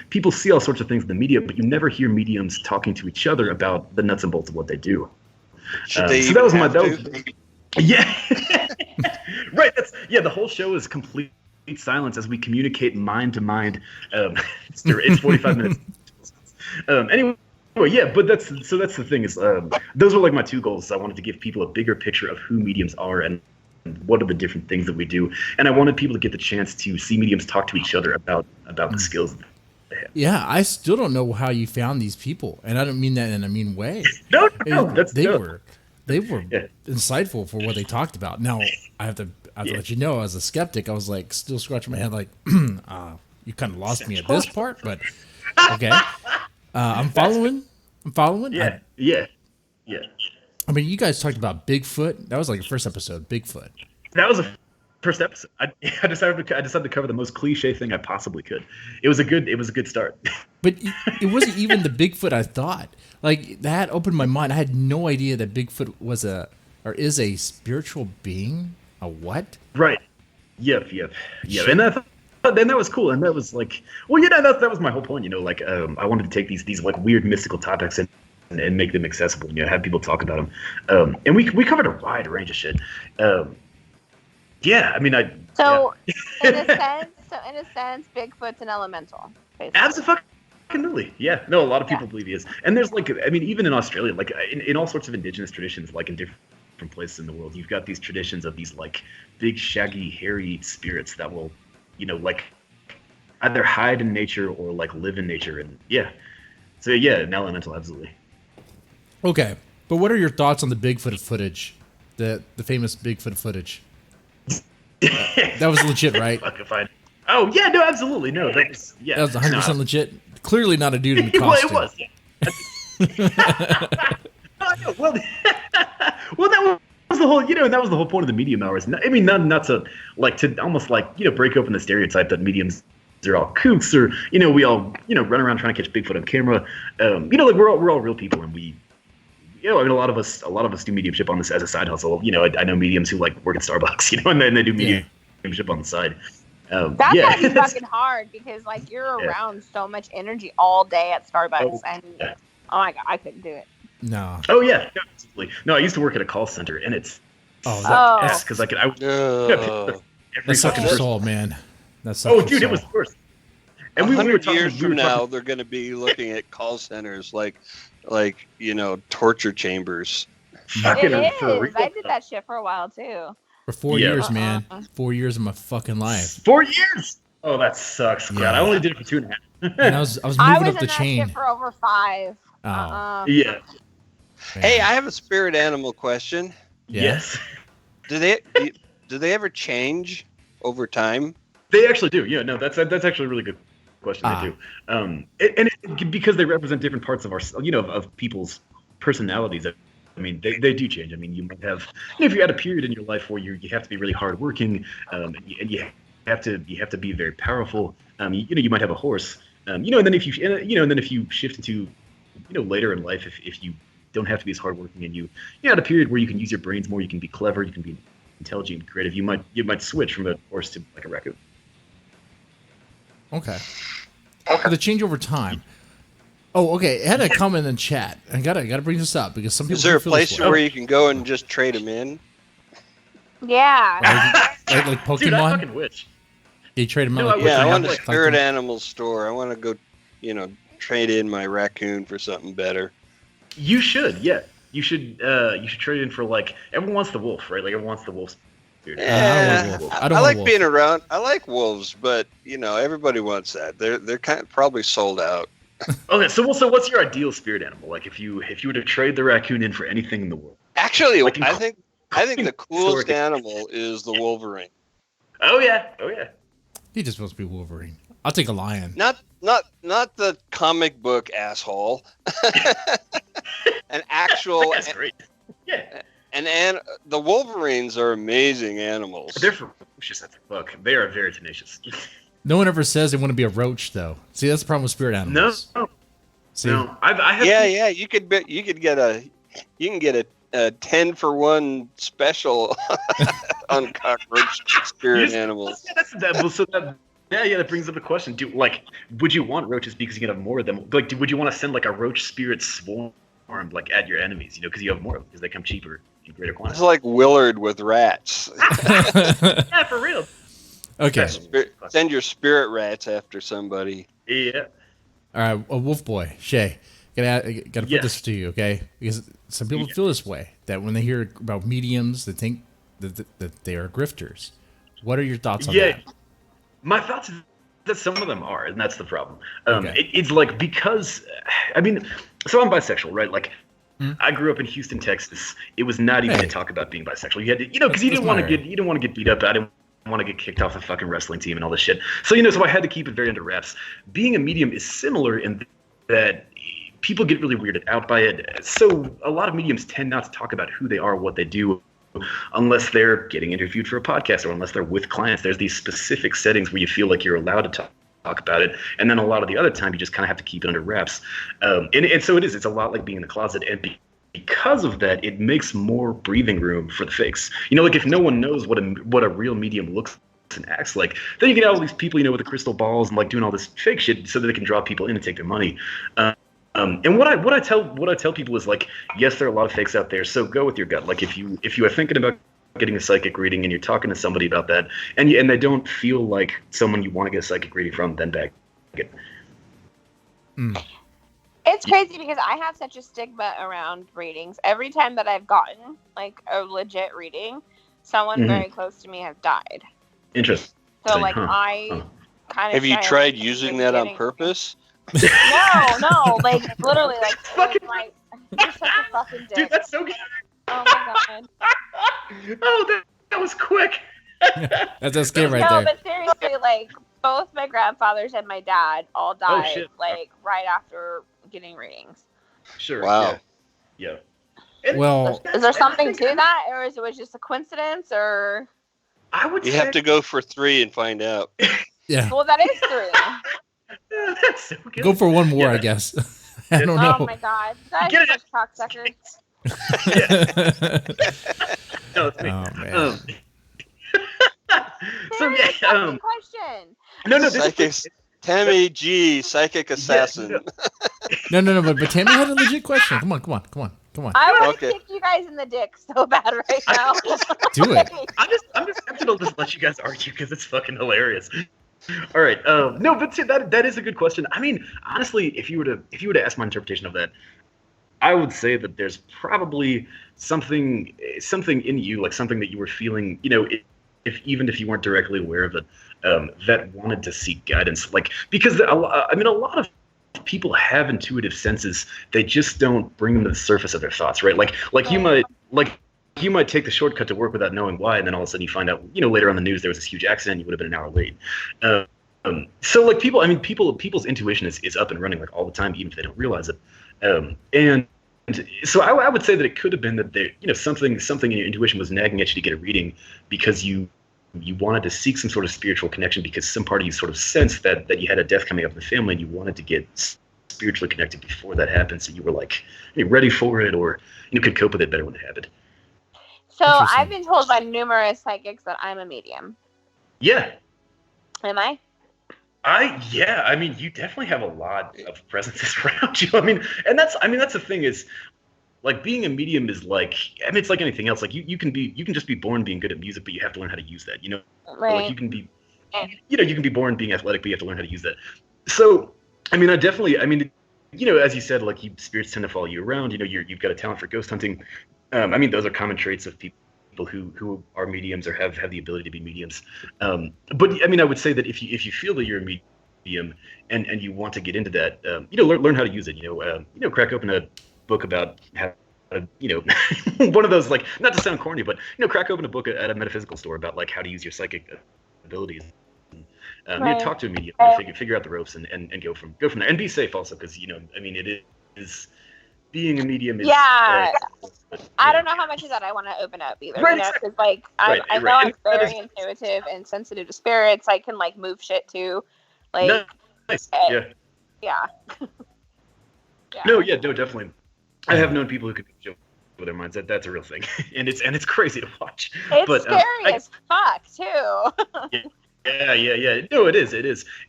Speaker 4: people see all sorts of things in the media, but you never hear mediums talking to each other about the nuts and bolts of what they do.
Speaker 3: Should they that was
Speaker 4: yeah. Right. The whole show is complete silence as we communicate mind to mind. It's 45 minutes. Anyway, yeah, but that's the thing is, those were like my two goals. I wanted to give people a bigger picture of who mediums are and what are the different things that we do, and I wanted people to get the chance to see mediums talk to each other about the skills that they have.
Speaker 1: Yeah, I still don't know how you found these people, and I don't mean that in a mean way.
Speaker 4: No,
Speaker 1: they were insightful for what they talked about. Now I have to let you know, as a skeptic, I was like still scratching my head, like, you kind of lost me at this part, but okay. I'm following.
Speaker 4: Yeah.
Speaker 1: I mean, you guys talked about Bigfoot. That was like the first episode, Bigfoot.
Speaker 4: That was the first episode. I decided to cover the most cliche thing I possibly could. It was a good start.
Speaker 1: But it wasn't even the Bigfoot I thought. Like, that opened my mind. I had no idea that Bigfoot is a spiritual being. A what?
Speaker 4: Right. Yep. And then that was cool, and that was like, well, that was my whole point. I wanted to take these like weird mystical topics and make them accessible. Have people talk about them. And we covered a wide range of shit. Yeah, I mean, in
Speaker 2: a sense, Bigfoot's an elemental. Basically.
Speaker 4: Absolutely. Yeah. No, a lot of people believe he is, and there's like, I mean, even in Australia, like in all sorts of indigenous traditions, like in different places in the world, you've got these traditions of these like big, shaggy, hairy spirits that will, like either hide in nature or like live in nature. And so an elemental, absolutely.
Speaker 1: Okay, but what are your thoughts on the Bigfoot footage, the famous Bigfoot footage? That was legit, right?
Speaker 4: Fucking fine. Oh yeah, no, absolutely, no. That was
Speaker 1: 100% legit. Clearly not a dude in a costume.
Speaker 4: Well, it was. Yeah. Well, that was the whole, and that was the whole point of the medium hours. I mean, not to almost like, break open the stereotype that mediums are all kooks, or we all run around trying to catch Bigfoot on camera. Like we're all real people, and we, I mean, a lot of us do mediumship on this as a side hustle. I know mediums who like work at Starbucks, and then they do mediumship on the side.
Speaker 2: That's gotta be fucking hard, because like you're around so much energy all day at Starbucks, and oh my god, I couldn't do it.
Speaker 1: No.
Speaker 4: Oh yeah, absolutely. No, I used to work at a call center, and it's because I could.
Speaker 1: That sucked your soul, man. That's
Speaker 4: dude, it was worse.
Speaker 3: And 100 years from now, they're going to be looking at call centers like torture chambers.
Speaker 2: It is. I did that shit for a while too.
Speaker 1: For 4 years, man. 4 years of my fucking life.
Speaker 4: 4 years. Oh, that sucks. God, I only did it for 2.5.
Speaker 1: And I was moving up the chain.
Speaker 2: I was in that shit for over 5.
Speaker 4: Yeah.
Speaker 3: Hey, I have a spirit animal question.
Speaker 4: Yes.
Speaker 3: Do they ever change over time?
Speaker 4: They actually do. Yeah, no, that's actually a really good question. They do. Because they represent different parts of our, of people's personalities. I mean, they do change. I mean, you might have, if you're at a period in your life where you have to be really hardworking, and you have to be very powerful. You might have a horse. And then if you shift into, later in life, if you don't have to be as hardworking, and you're at a period where you can use your brains more, you can be clever, you can be intelligent and creative, you might switch from a horse to like a raccoon.
Speaker 1: Okay. The change over time. Oh, okay. It had a comment in chat. I gotta bring this up because some people.
Speaker 3: Is there a
Speaker 1: feel this
Speaker 3: place
Speaker 1: way.
Speaker 3: where you can go and just trade them in?
Speaker 2: Yeah.
Speaker 1: like Pokemon?
Speaker 4: Dude, I fucking wish.
Speaker 1: They trade them out.
Speaker 4: No,
Speaker 1: Like
Speaker 3: Yeah, I
Speaker 1: Pokemon,
Speaker 3: want a
Speaker 1: like
Speaker 3: spirit
Speaker 1: collecting-
Speaker 3: animal store. I want to go, trade in my raccoon for something better.
Speaker 4: You should, yeah. You should trade in for like everyone wants the wolf, right? Like everyone wants the wolf. Dude.
Speaker 1: I don't want a wolf. I don't
Speaker 3: I
Speaker 1: want a
Speaker 3: like
Speaker 1: wolf.
Speaker 3: being around. I like wolves, but everybody wants that. They're kind of probably sold out.
Speaker 4: Okay, so what's your ideal spirit animal? Like if you were to trade the raccoon in for anything in the world.
Speaker 3: Actually,
Speaker 4: Like
Speaker 3: I think the coolest
Speaker 4: historic-
Speaker 3: animal is the Wolverine.
Speaker 4: Oh yeah.
Speaker 1: He just supposed to be Wolverine. I'll take a lion.
Speaker 3: Not the comic book asshole. An actual.
Speaker 4: That's great. Yeah.
Speaker 3: And the Wolverines are amazing animals.
Speaker 4: They're ferocious at their book. They are very tenacious.
Speaker 1: No one ever says they want to be a roach, though. See, that's the problem with spirit
Speaker 4: No,
Speaker 1: animals. See,
Speaker 4: no. I have
Speaker 3: Yeah. You can get a 10-for-1 special on cockroach spirit animals.
Speaker 4: That brings up a question. Would you want roaches because you can have more of them? Like, would you want to send like a roach spirit swarm like at your enemies? Because you have more of them because they come cheaper in greater
Speaker 3: It's
Speaker 4: quantities.
Speaker 3: like Willard with rats.
Speaker 4: Yeah, for real.
Speaker 1: okay.
Speaker 3: Send your spirit rats after somebody.
Speaker 4: Yeah.
Speaker 1: All right, WolfBoy, Shay, gotta put
Speaker 4: Yeah.
Speaker 1: this to you, okay? Because some people feel this way, that when they hear about mediums, they think that they are grifters. What are your thoughts on that?
Speaker 4: My thoughts is that some of them are, and that's the problem.
Speaker 1: Okay.
Speaker 4: It's like because, so I'm bisexual, right? Like, I grew up in Houston, Texas. It was not easy to talk about being bisexual. You had to, because you didn't want to get beat up. I didn't want to get kicked off the fucking wrestling team and all this shit. So so I had to keep it very under wraps. Being a medium is similar in that people get really weirded out by it. So a lot of mediums tend not to talk about who they are, what they do, unless they're getting interviewed for a podcast or unless they're with clients. There's these specific settings where you feel like you're allowed to talk about it, and then a lot of the other time you just kind of have to keep it under wraps. And so it's a lot like being in the closet, and because of that, it makes more breathing room for the fakes. Like if no one knows what a real medium looks and acts like, then you get all these people with the crystal balls and like doing all this fake shit so that they can draw people in and take their money. And what I tell people is like, yes, there are a lot of fakes out there, so go with your gut. Like if you are thinking about getting a psychic reading and you're talking to somebody about that, and they don't feel like someone you want to get a psychic reading from, then bag it.
Speaker 2: It's crazy because I have such a stigma around readings. Every time that I've gotten like a legit reading, someone very close to me has died.
Speaker 4: Interesting.
Speaker 2: So like I kind of
Speaker 3: Have you tried using that on purpose?
Speaker 2: No, like literally, like you're such a fucking dick.
Speaker 4: Dude, that's so good.
Speaker 2: Oh my god.
Speaker 4: Oh, that was quick.
Speaker 1: That's a scare right
Speaker 2: No,
Speaker 1: there.
Speaker 2: but seriously, like both my grandfathers and my dad all died
Speaker 4: shit.
Speaker 2: like right after getting readings.
Speaker 4: Sure.
Speaker 3: Wow.
Speaker 4: Yeah.
Speaker 1: Well,
Speaker 2: Is there something to that, or is it just a coincidence, or?
Speaker 4: I would
Speaker 3: You
Speaker 4: say
Speaker 3: have to go for 3 and find out.
Speaker 1: yeah.
Speaker 2: Well, that is 3.
Speaker 4: That's so good.
Speaker 1: Go for one more,
Speaker 4: Yeah.
Speaker 1: I guess. I don't know.
Speaker 2: Oh my god, guys,
Speaker 4: Get
Speaker 2: are
Speaker 4: it.
Speaker 2: such cocksuckers.
Speaker 4: No, it's me.
Speaker 1: Oh, man.
Speaker 4: So yeah.
Speaker 2: Fucking question.
Speaker 4: No.
Speaker 3: Psychic, Tammy G, psychic assassin.
Speaker 1: No. But Tammy had a legit question. Come on.
Speaker 2: I want
Speaker 3: Okay.
Speaker 2: to kick you guys in the dick so bad right now.
Speaker 1: Do it.
Speaker 4: I'm just tempted to just let you guys argue because it's fucking hilarious. All right. No, but see, that is a good question. I mean, honestly, if you were to ask my interpretation of that, I would say that there's probably something in you, like something that you were feeling, even if you weren't directly aware of it, that wanted to seek guidance. Like because a lot of people have intuitive senses, they just don't bring them to the surface of their thoughts, right? Like you might take the shortcut to work without knowing why, and then all of a sudden you find out, later on the news there was this huge accident, you would have been an hour late. So like people's intuition is up and running like all the time, even if they don't realize it. And so I would say that it could have been that there, something in your intuition was nagging at you to get a reading because you wanted to seek some sort of spiritual connection because some part of you sort of sensed that you had a death coming up in the family and you wanted to get spiritually connected before that happened. So you were like ready for it, or could cope with it better when it happened.
Speaker 2: So
Speaker 1: Interesting.
Speaker 2: I've been told by numerous psychics that I'm a medium.
Speaker 4: Yeah.
Speaker 2: Am I?
Speaker 4: I mean, you definitely have a lot of presences around you. I mean, that's the thing is, like, being a medium is like, I mean, it's like anything else. Like, you can just be born being good at music, but you have to learn how to use that.
Speaker 2: Right.
Speaker 4: Like, you can be, you can be born being athletic, but you have to learn how to use that. So, I mean, as you said, like, spirits tend to follow you around. You've got a talent for ghost hunting. I mean, those are common traits of people who are mediums or have the ability to be mediums. But I mean, I would say that if you feel that you're a medium and you want to get into that, learn how to use it. Crack open a book about how to, one of those, like, not to sound corny, but crack open a book at a metaphysical store about, like, how to use your psychic abilities.
Speaker 2: Right.
Speaker 4: Talk to a medium, figure out the ropes, and go from there, and be safe also, because I mean, it is being a medium is,
Speaker 2: I don't know how much of that I want to open up either.
Speaker 4: Right,
Speaker 2: because like I know I'm very intuitive and sensitive to spirits. I can, like, move shit too. Like,
Speaker 4: nice.
Speaker 2: Yeah.
Speaker 4: Yeah. No, definitely. I have known people who could jump with their minds. That's a real thing, and it's crazy to watch.
Speaker 2: It's scary as fuck too.
Speaker 4: Yeah. No, it is,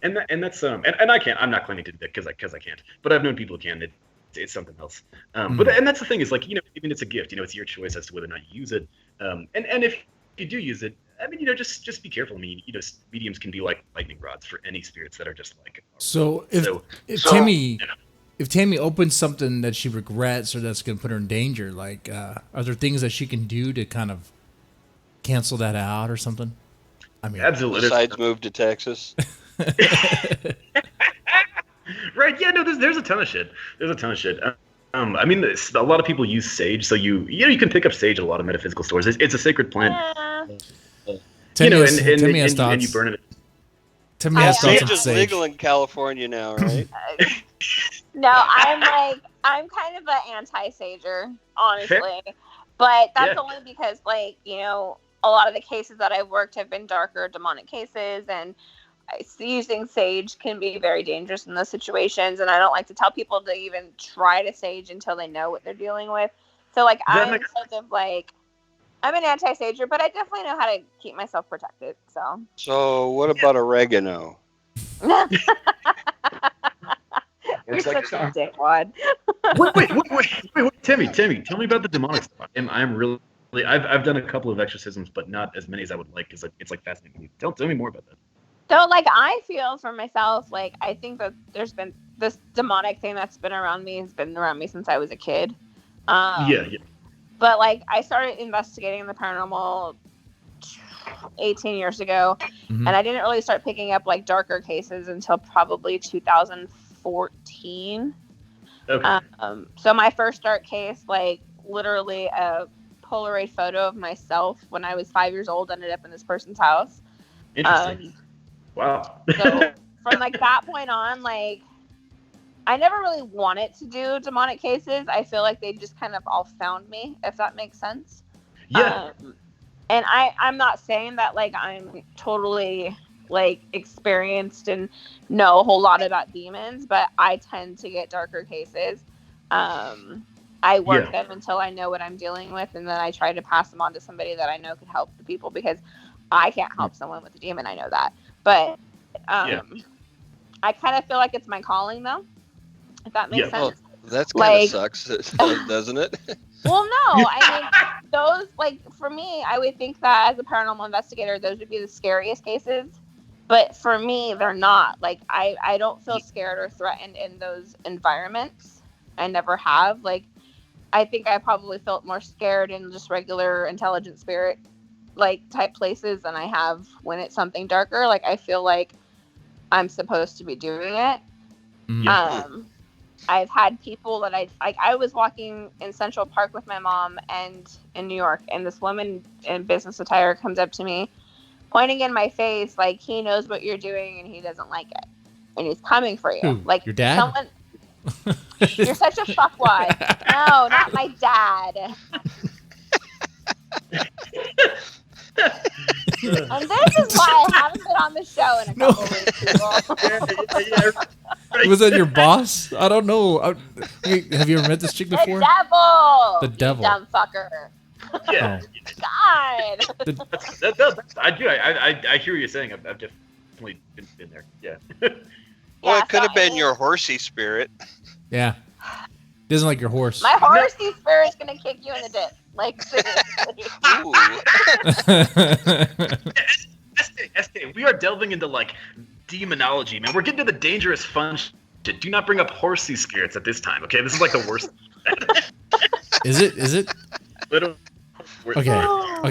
Speaker 4: and that's and I'm not claiming to do that because I can't. But I've known people who can. It's something else. But that's the thing is, like, even it's a gift. It's your choice as to whether or not you use it. And if you do use it, I mean, just be careful. I mean, mediums can be like lightning rods for any spirits that are just like.
Speaker 1: So if Tammy opens something that she regrets or that's going to put her in danger, like, are there things that she can do to kind of cancel that out or something? I mean,
Speaker 4: absolutely.
Speaker 3: Besides move to Texas.
Speaker 4: Right? Yeah. No. There's a ton of shit. I mean, a lot of people use sage, so you can pick up sage at a lot of metaphysical stores. It's a sacred plant.
Speaker 1: Timmy has thoughts.
Speaker 4: And you burn it.
Speaker 1: Timmy has thoughts
Speaker 3: Sage
Speaker 1: of
Speaker 3: is
Speaker 1: sage.
Speaker 3: legal in California now, right?
Speaker 2: No, I'm kind of an anti-sager, honestly.
Speaker 4: Fair.
Speaker 2: But that's only because, like, a lot of the cases that I've worked have been darker demonic cases, and using sage can be very dangerous in those situations, and I don't like to tell people to even try to sage until they know what they're dealing with. So, like, I'm an anti-sager, but I definitely know how to keep myself protected.
Speaker 3: So what about oregano?
Speaker 2: You're such a dickwad.
Speaker 4: Wait, Timmy, tell me about the demonic stuff. I've done a couple of exorcisms, but not as many as I would like, because it's like fascinating. Tell me more about that.
Speaker 2: So, like, I feel for myself, like, I think that there's been this demonic thing that's been around me since I was a kid.
Speaker 4: Yeah.
Speaker 2: But, like, I started investigating the paranormal 18 years ago, and I didn't really start picking up, like, darker cases until probably 2014.
Speaker 4: Okay.
Speaker 2: So my first dark case, like, literally a Polaroid photo of myself when I was 5 years old ended up in this person's house.
Speaker 4: Interesting. Wow.
Speaker 2: So from, like, that point on, like, I never really wanted to do demonic cases. I feel like they just kind of all found me, if that makes sense.
Speaker 4: Yeah.
Speaker 2: And I'm not saying that, like, I'm totally, like, experienced and know a whole lot about demons, but I tend to get darker cases. I work them until I know what I'm dealing with, and then I try to pass them on to somebody that I know could help the people, because I can't help someone with a demon. I know that. But I kind of feel like it's my calling, though, if that makes sense.
Speaker 3: Well, that's kind of sucks, doesn't it?
Speaker 2: Well, no. I mean, those, like, for me, I would think that as a paranormal investigator, those would be the scariest cases. But for me, they're not. Like, I don't feel scared or threatened in those environments. I never have. Like, I think I probably felt more scared in just regular intelligent spirit, like, type places than I have when it's something darker. Like, I feel like I'm supposed to be doing it. I've had people that I was walking in Central Park with my mom and in New York, and this woman in business attire comes up to me, pointing in my face, like, he knows what you're doing and he doesn't like it, and he's coming for you.
Speaker 1: Who,
Speaker 2: like,
Speaker 1: your dad?
Speaker 2: Someone. You're such a fuckwad. No, not my dad. And this is why I haven't been on the show in a couple weeks, people.
Speaker 1: Was that your boss? I don't know. Have you ever met this chick before?
Speaker 2: The devil.
Speaker 1: The devil.
Speaker 2: You dumb fucker.
Speaker 4: Yeah.
Speaker 2: God.
Speaker 4: I do. I hear what you're saying. definitely been there. Yeah.
Speaker 3: Well,
Speaker 2: Yeah,
Speaker 3: it could have
Speaker 2: so,
Speaker 3: been your horsey spirit.
Speaker 1: Yeah. Doesn't like your horse.
Speaker 2: My horsey spirit's gonna kick you in the dick. Like seriously.
Speaker 3: Ooh.
Speaker 4: SK, we are delving into like demonology, man. We're getting to the dangerous fun shit. Do not bring up horsey spirits at this time, okay? This is like the worst.
Speaker 1: Is it?
Speaker 4: Literally.
Speaker 1: Okay. No. I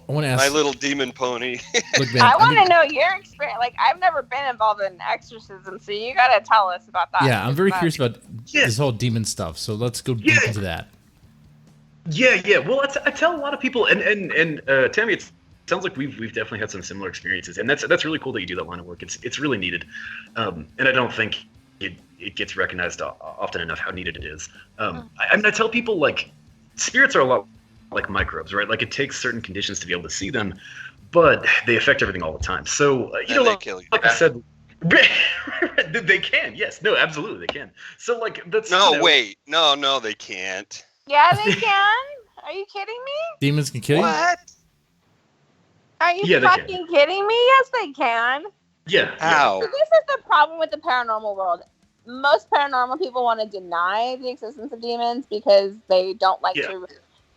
Speaker 1: want to ask.
Speaker 3: My little demon pony.
Speaker 1: Look, man,
Speaker 2: I want to know your experience. Like, I've never been involved in exorcism, so you gotta tell us about that.
Speaker 1: Yeah, I'm very curious about this whole demon stuff. So let's go deep into that.
Speaker 4: Yeah. Well, I tell a lot of people, and Tammy, it sounds like we've definitely had some similar experiences, and that's really cool that you do that line of work. It's really needed, and I don't think it gets recognized often enough how needed it is. I tell people like spirits are a lot like microbes, right? Like it takes certain conditions to be able to see them, but they affect everything all the time. So like I said, they can. Yes, no, absolutely, they can. So like that's
Speaker 3: Wait, no, they can't.
Speaker 2: Yeah, they can. Are you kidding me?
Speaker 1: Demons can kill you?
Speaker 3: What?
Speaker 2: Are you fucking kidding me? Yes, they can.
Speaker 4: Yeah.
Speaker 3: How?
Speaker 2: So this is the problem with the paranormal world. Most paranormal people want to deny the existence of demons because they don't like to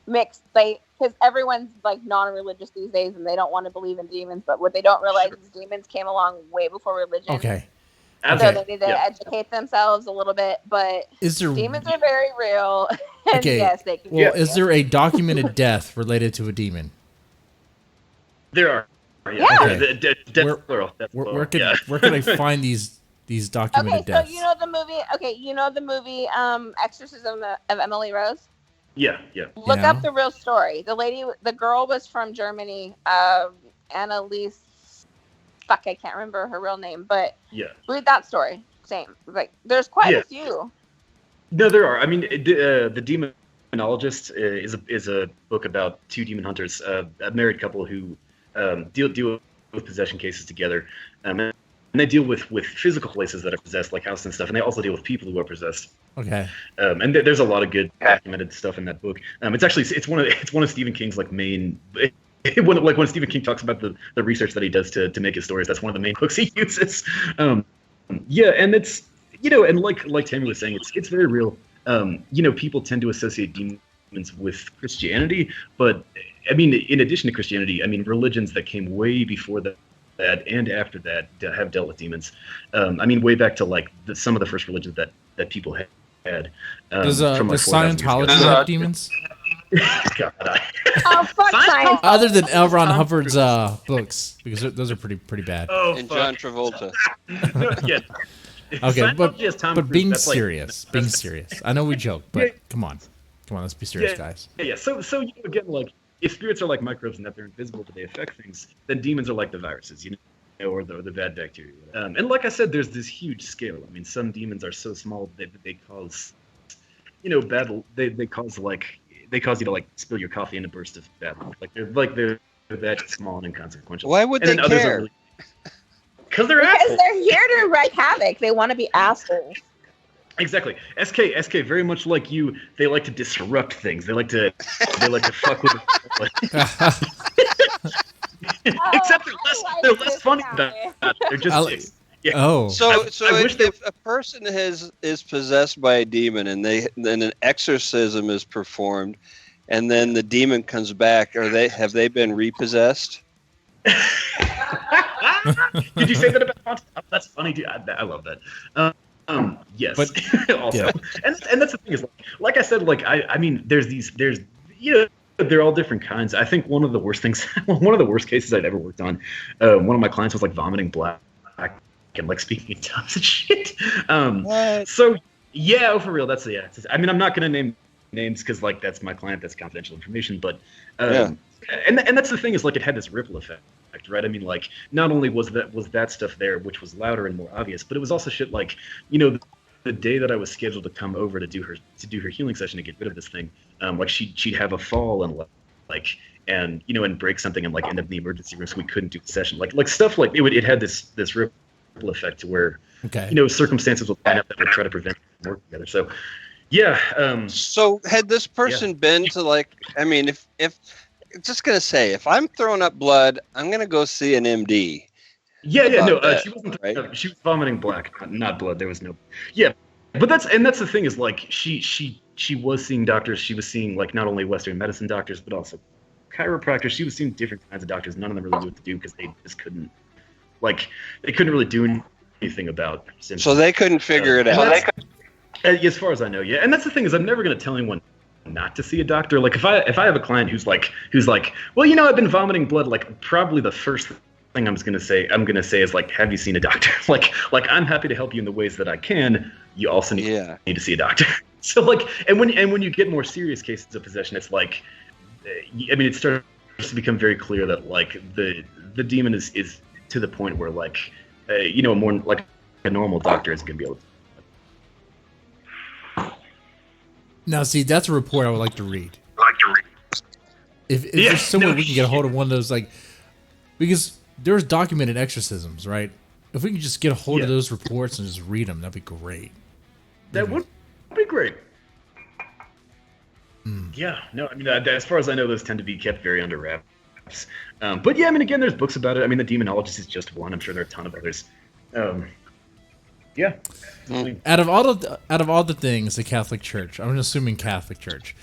Speaker 2: mix. Because everyone's like non-religious these days, and they don't want to believe in demons. But what they don't realize is demons came along way before religion.
Speaker 1: Okay.
Speaker 2: So they need to educate themselves a little bit. But demons are very real. And yes, they can.
Speaker 1: Well, is there a documented death related to a demon?
Speaker 4: There are.
Speaker 2: Yeah.
Speaker 1: Okay. Where can I find these documented deaths?
Speaker 2: So you know the movie Exorcism of Emily Rose?
Speaker 4: Yeah.
Speaker 2: Look up the real story. The girl was from Germany, Annalise. Fuck, I can't remember her real name, but read that story. Same. Like, there's quite a few.
Speaker 4: No, there are. I mean, the Demonologist is a book about two demon hunters, a married couple who deal with possession cases together, and they deal with physical places that are possessed, like houses and stuff, and they also deal with people who are possessed.
Speaker 1: Okay.
Speaker 4: And there's a lot of good documented stuff in that book. It's one of Stephen King's like main. When Stephen King talks about the research that he does to make his stories, that's one of the main books he uses. And it's and like Tammy was saying, it's very real. People tend to associate demons with Christianity, but I mean, in addition to Christianity, I mean, religions that came way before that and after that have dealt with demons. I mean, way back to like some of the first religions that people had.
Speaker 1: Does Scientology have demons?
Speaker 4: God,
Speaker 2: fuck science.
Speaker 1: Other than L. Ron Hubbard's books, because those are pretty bad.
Speaker 3: And John Travolta.
Speaker 1: Okay, but being serious. I know we joke, but come on, let's be serious, guys.
Speaker 4: Yeah. So again, like if spirits are like microbes and that they're invisible but they affect things, then demons are like the viruses, or the bad bacteria. And like I said, there's this huge scale. I mean, some demons are so small that they cause, bad. They cause you to like spill your coffee in a burst of bad luck. They're that small and inconsequential.
Speaker 3: Why would they care?
Speaker 4: Because
Speaker 2: they're here to wreak havoc. They want to be assholes.
Speaker 4: Exactly. SK very much like you. They like to disrupt things. They like to fuck with. Except they're less funny than that. They're just.
Speaker 3: If a person is possessed by a demon and then an exorcism is performed, and then the demon comes back, have they been repossessed?
Speaker 4: Did you say that about Haunted? Oh, that's funny, dude. I love that. Yes, but also, and that's the thing is like I said, I mean, there's they're all different kinds. I think one of the worst cases I'd ever worked on. One of my clients was like vomiting black. And like speaking in tongues and shit. So yeah, for real, that's I mean, I'm not gonna name names because like that's my client, that's confidential information. But and that's the thing is like it had this ripple effect, right? I mean, like not only was that stuff there, which was louder and more obvious, but it was also shit like the day that I was scheduled to come over to do her healing session to get rid of this thing, like she'd have a fall and and break something and like end up in the emergency room, so we couldn't do the session. Like stuff like it had this ripple effect to where circumstances will line up that would try to prevent work together. So so
Speaker 3: had this person been to like, I mean, if just gonna say, if I'm throwing up blood, I'm gonna go see an MD.
Speaker 4: No, she wasn't. Right? She was vomiting black, not blood. There was no. Yeah, but that's the thing is like she was seeing doctors. She was seeing like not only Western medicine doctors but also chiropractors. She was seeing different kinds of doctors. None of them really knew what to do because they just couldn't really do anything about symptoms.
Speaker 3: So they couldn't figure it out.
Speaker 4: As far as I know, yeah. And that's the thing is I'm never going to tell anyone not to see a doctor. Like if I have a client who's like, well, I've been vomiting blood, like probably the first thing I'm gonna say is like, have you seen a doctor? like I'm happy to help you in the ways that I can. You also need to see a doctor. So like, and when you get more serious cases of possession, it's like, it starts to become very clear that like the demon is to the point where like, more like a normal doctor is gonna be able to.
Speaker 1: Now, see, that's a report I would like to read. If there's somewhere we can get a hold of one of those, like, because there's documented exorcisms, right? If we can just get a hold of those reports and just read them, that'd be great.
Speaker 4: That would be great. Yeah, no, as far as I know, those tend to be kept very under wraps. But yeah, again, there's books about it. The Demonologist is just one. I'm sure there are a ton of others. Yeah.
Speaker 1: Out of all the things the Catholic Church, I'm assuming Catholic Church,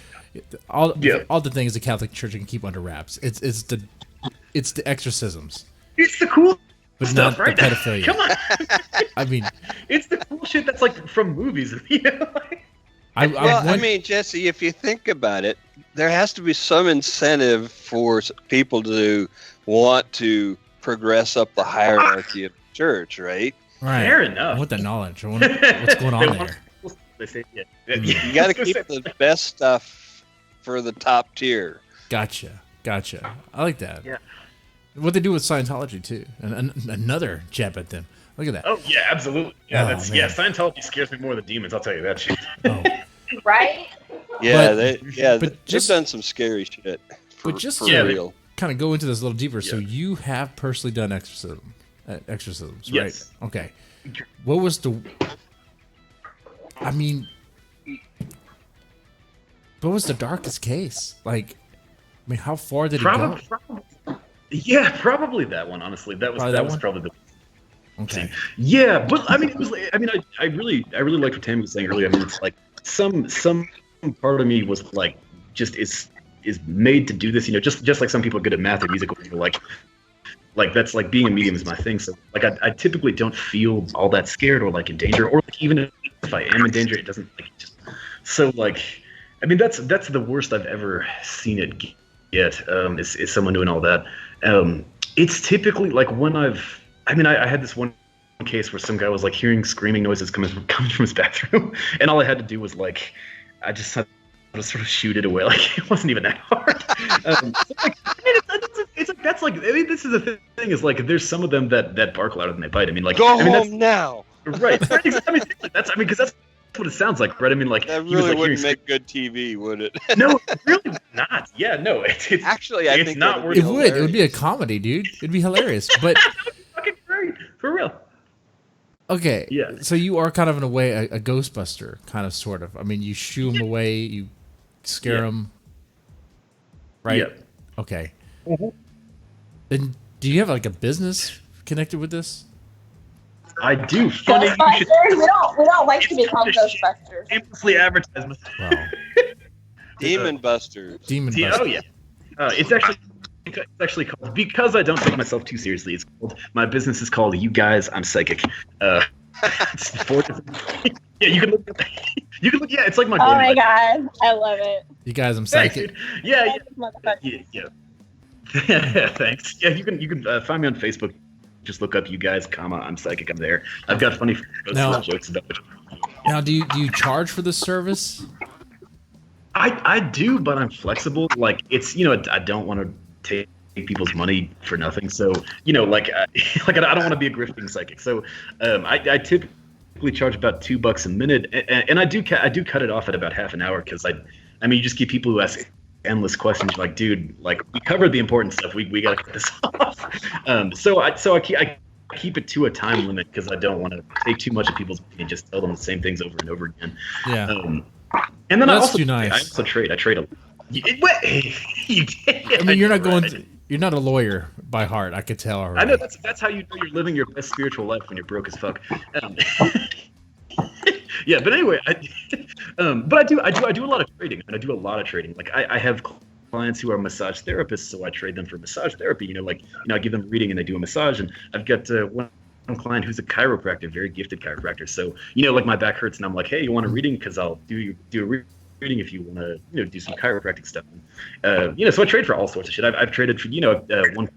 Speaker 1: all the things the Catholic Church can keep under wraps. It's the exorcisms.
Speaker 4: It's the cool
Speaker 1: but
Speaker 4: stuff,
Speaker 1: not
Speaker 4: right?
Speaker 1: The pedophilia.
Speaker 4: Come on. It's the cool shit that's like from movies.
Speaker 3: Jesse, if you think about it, there has to be some incentive for people to want to progress up the hierarchy of the church, right?
Speaker 1: Right.
Speaker 4: Fair enough.
Speaker 1: I want that knowledge. I want what's going on there.
Speaker 3: You got to keep the best stuff for the top tier.
Speaker 1: Gotcha. I like that.
Speaker 4: Yeah.
Speaker 1: What they do with Scientology too, and another jab at them. Look at that.
Speaker 4: Oh yeah, absolutely. Yeah, Scientology scares me more than demons. I'll tell you that shit.
Speaker 1: Oh.
Speaker 2: Right?
Speaker 3: Yeah, they've done some scary shit. For real.
Speaker 1: Kind of go into this a little deeper. Yeah. So you have personally done exorcisms, right?
Speaker 4: Yes.
Speaker 1: Okay. What was the? What was the darkest case? Like, how far did it go?
Speaker 4: Yeah, probably that one. Honestly, that was probably the.
Speaker 1: Okay.
Speaker 4: Yeah, but it was. I really liked what Tammy was saying earlier. It's like some part of me was like, just is made to do this. Just like some people are good at math or music, like that's like being a medium is my thing. So like I typically don't feel all that scared or like in danger, or like even if I am in danger, it doesn't like just. So like, that's the worst I've ever seen it get. Is someone doing all that. It's typically like when I had this one case where some guy was like hearing screaming noises coming from his bathroom, and all I had to do was like, I just had to sort of shoot it away. Like it wasn't even that hard. This is the thing is like there's some of them that bark louder than they bite.
Speaker 3: Go home now.
Speaker 4: Right. Because that's what it sounds like, right?
Speaker 3: That really wouldn't make good TV, would it?
Speaker 4: No, really not. Yeah, no. It's
Speaker 3: actually, I think
Speaker 4: not worth
Speaker 1: it. It would be a comedy, dude. It'd be hilarious, but
Speaker 4: fucking great for real.
Speaker 1: Okay.
Speaker 4: Yeah.
Speaker 1: So you are kind of in a way a Ghostbuster, kind of, sort of. You shoo them away, you scare them, right?
Speaker 4: Yeah.
Speaker 1: Okay. Mm-hmm. And do you have like a business connected with this?
Speaker 4: I do. Funny.
Speaker 2: Ghostbusters? We don't like to become Ghostbusters.
Speaker 4: Shamelessly advertisement.
Speaker 1: Wow.
Speaker 3: Demon Busters.
Speaker 1: Demon Busters.
Speaker 4: Oh yeah. It's actually called, because I don't take myself too seriously. It's called, my business is called You Guys, I'm Psychic. It's 4 different. Yeah, you can look. Yeah, it's like my.
Speaker 2: Oh my god, I love it.
Speaker 1: You Guys, I'm Psychic.
Speaker 4: Yeah. Thanks. Yeah, you can find me on Facebook. Just look up You Guys, I'm Psychic. I'm there. I've got funny jokes about it.
Speaker 1: Now, do you charge for this service?
Speaker 4: I do, but I'm flexible. Like it's I don't want to take people's money for nothing. So I don't want to be a grifting psychic. So I typically charge about $2 a minute, and I do cut it off at about half an hour because you just get people who ask endless questions. You're like, dude, like we covered the important stuff. We gotta cut this off. So I keep it to a time limit because I don't want to take too much of people's money and just tell them the same things over and over again.
Speaker 1: Yeah.
Speaker 4: And then
Speaker 1: that's too nice.
Speaker 4: I also trade. I trade a.
Speaker 1: You're not going. you're not a lawyer by heart. I could tell already.
Speaker 4: I know that's how you know you're living your best spiritual life when you're broke as fuck. Yeah, but anyway, but I do a lot of trading, and I do a lot of trading. Like I have clients who are massage therapists, so I trade them for massage therapy. I give them a reading and they do a massage, and I've got one client who's a chiropractor, very gifted chiropractor. So like my back hurts, and I'm like, hey, you want a reading? Because I'll do a reading if you want to do some chiropractic stuff. So I trade for all sorts of shit. I've traded for one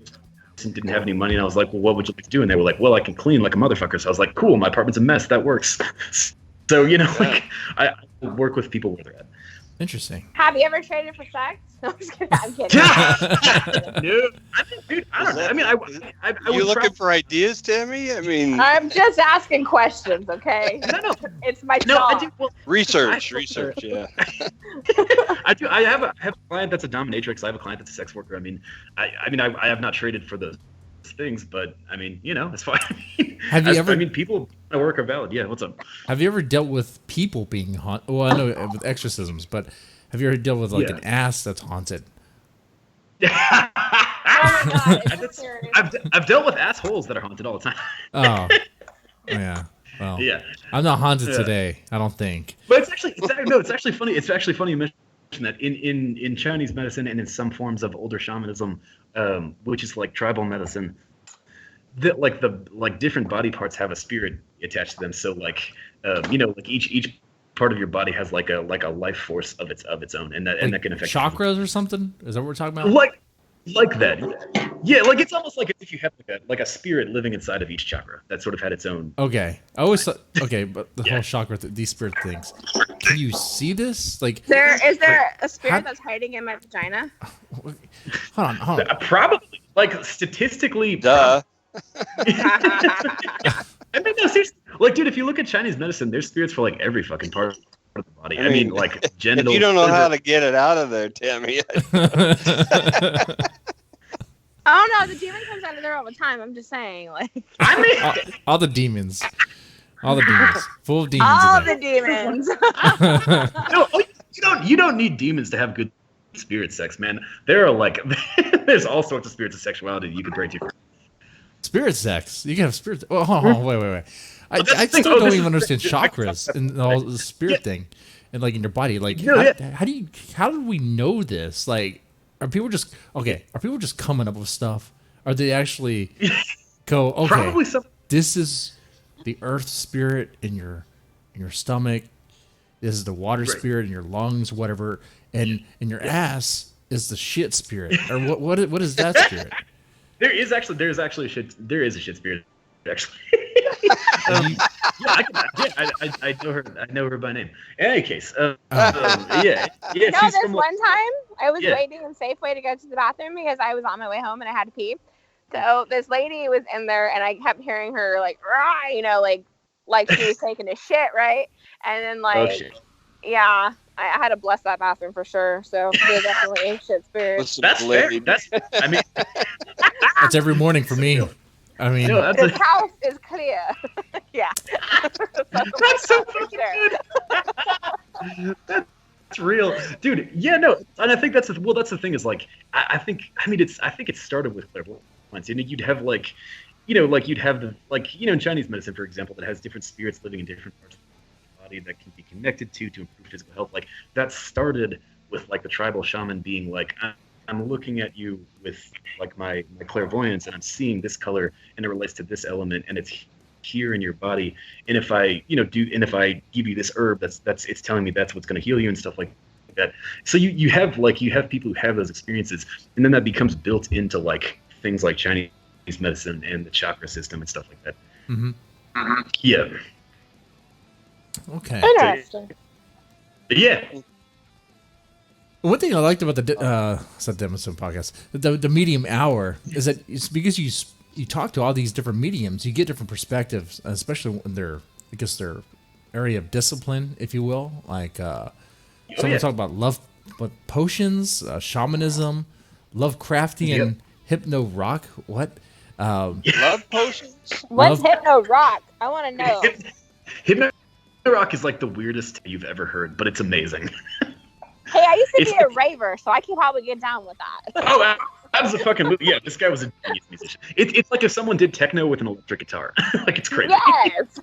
Speaker 4: person didn't have any money, and I was like, well, what would you like to do? And they were like, well, I can clean like a motherfucker. So I was like, cool, my apartment's a mess, that works. So like I work with people where they're at.
Speaker 1: Interesting.
Speaker 2: Have you ever traded for sex? No, I'm kidding.
Speaker 4: No, dude, I don't know. I mean, I
Speaker 3: you looking for ideas, Tammy? I mean,
Speaker 2: I'm just asking questions, okay?
Speaker 4: No.
Speaker 2: It's my job.
Speaker 4: No, I do. Well,
Speaker 3: research, yeah.
Speaker 4: I do. I have a client that's a dominatrix. I have a client that's a sex worker. I mean, I have not traded for those things, but I mean, it's fine.
Speaker 1: Have you ever?
Speaker 4: I mean, people at work are valid. Yeah, what's up?
Speaker 1: Have you ever dealt with people being haunted? Well, I know with exorcisms, but have you ever dealt with an ass that's haunted?
Speaker 2: Oh my God,
Speaker 4: I've dealt with assholes that are haunted all the time.
Speaker 1: Oh, yeah. Well,
Speaker 4: yeah.
Speaker 1: I'm not haunted today. I don't think.
Speaker 4: But it's actually funny. It's actually funny you mention that in Chinese medicine and in some forms of older shamanism, which is like tribal medicine, that like different body parts have a spirit attached to them. So like each part of your body has like a life force of its own, and that can affect
Speaker 1: chakras or something. Is that what we're talking about?
Speaker 4: Like that. Yeah, like it's almost like if you have like a spirit living inside of each chakra that sort of had its own.
Speaker 1: Okay, I always thought. Okay, but the whole chakra, these spirit things. Can you see this? Like,
Speaker 2: is there a spirit that's hiding in my vagina?
Speaker 1: Hold on.
Speaker 4: Probably, like statistically.
Speaker 3: Duh.
Speaker 4: I mean, no, seriously. Like, dude, if you look at Chinese medicine, there's spirits for like every fucking part of the body. I mean, like genital.
Speaker 3: If you don't know how to get it out of there, Tammy.
Speaker 2: Oh no, the demon comes out of there all the time. I'm just saying, like.
Speaker 4: I mean,
Speaker 1: all the demons, full of demons.
Speaker 2: All the demons.
Speaker 4: No, you don't need demons to have good spirit sex, man. There are there's all sorts of spirits of sexuality you could bring to.
Speaker 1: Spirit sex. You can have spirit. Oh, hold on, wait. I still don't even understand chakras and the whole spirit thing, and like in your body. Like, how do we know this? Like, are people just coming up with stuff? Are they actually go? Okay,
Speaker 4: probably some.
Speaker 1: This is the earth spirit in your stomach. This is the water spirit in your lungs, whatever, and in your ass is the shit spirit. Or what is that spirit?
Speaker 4: There is a shit spirit, actually. I know her by name. In any case, yeah.
Speaker 2: You know, this one time I was waiting in Safeway to go to the bathroom because I was on my way home and I had to pee. So this lady was in there and I kept hearing her like, rah, like she was taking a shit, right? And then yeah. I had to bless that bathroom for sure. So there's definitely a shit spirit.
Speaker 4: That's fair. I mean,
Speaker 1: that's every morning for me. I mean,
Speaker 2: this house is clear. Yeah.
Speaker 4: That's so fucking good. That's real, dude. Yeah, no, and I think that's the thing is like I think it started with clairvoyance. You'd have in Chinese medicine, for example, that has different spirits living in different parts of body that can be connected to improve physical health. Like that started with like the tribal shaman being like, I'm looking at you with like my clairvoyance and I'm seeing this color and it relates to this element and it's here in your body. And if I give you this herb, it's telling me that's what's going to heal you and stuff like that. So you have people who have those experiences, and then that becomes built into like things like Chinese medicine and the chakra system and stuff like that.
Speaker 1: Mm-hmm.
Speaker 4: Yeah.
Speaker 1: Okay.
Speaker 2: Interesting.
Speaker 4: Yeah.
Speaker 1: One thing I liked about the Deadman podcast, the medium hour, is that it's because you talk to all these different mediums, you get different perspectives, especially when their area of discipline, if you will. Like someone talk about love, potions, shamanism, Lovecraftian, hypno rock. What?
Speaker 3: Love potions.
Speaker 2: What's hypno rock? I want to know.
Speaker 4: Hypno rock is like the weirdest you've ever heard, but it's amazing.
Speaker 2: Hey, I used to be a raver, so I could probably get down with that.
Speaker 4: was a fucking movie. Yeah, this guy was a genius musician. It's like if someone did techno with an electric guitar. Like, it's crazy.
Speaker 2: Yes.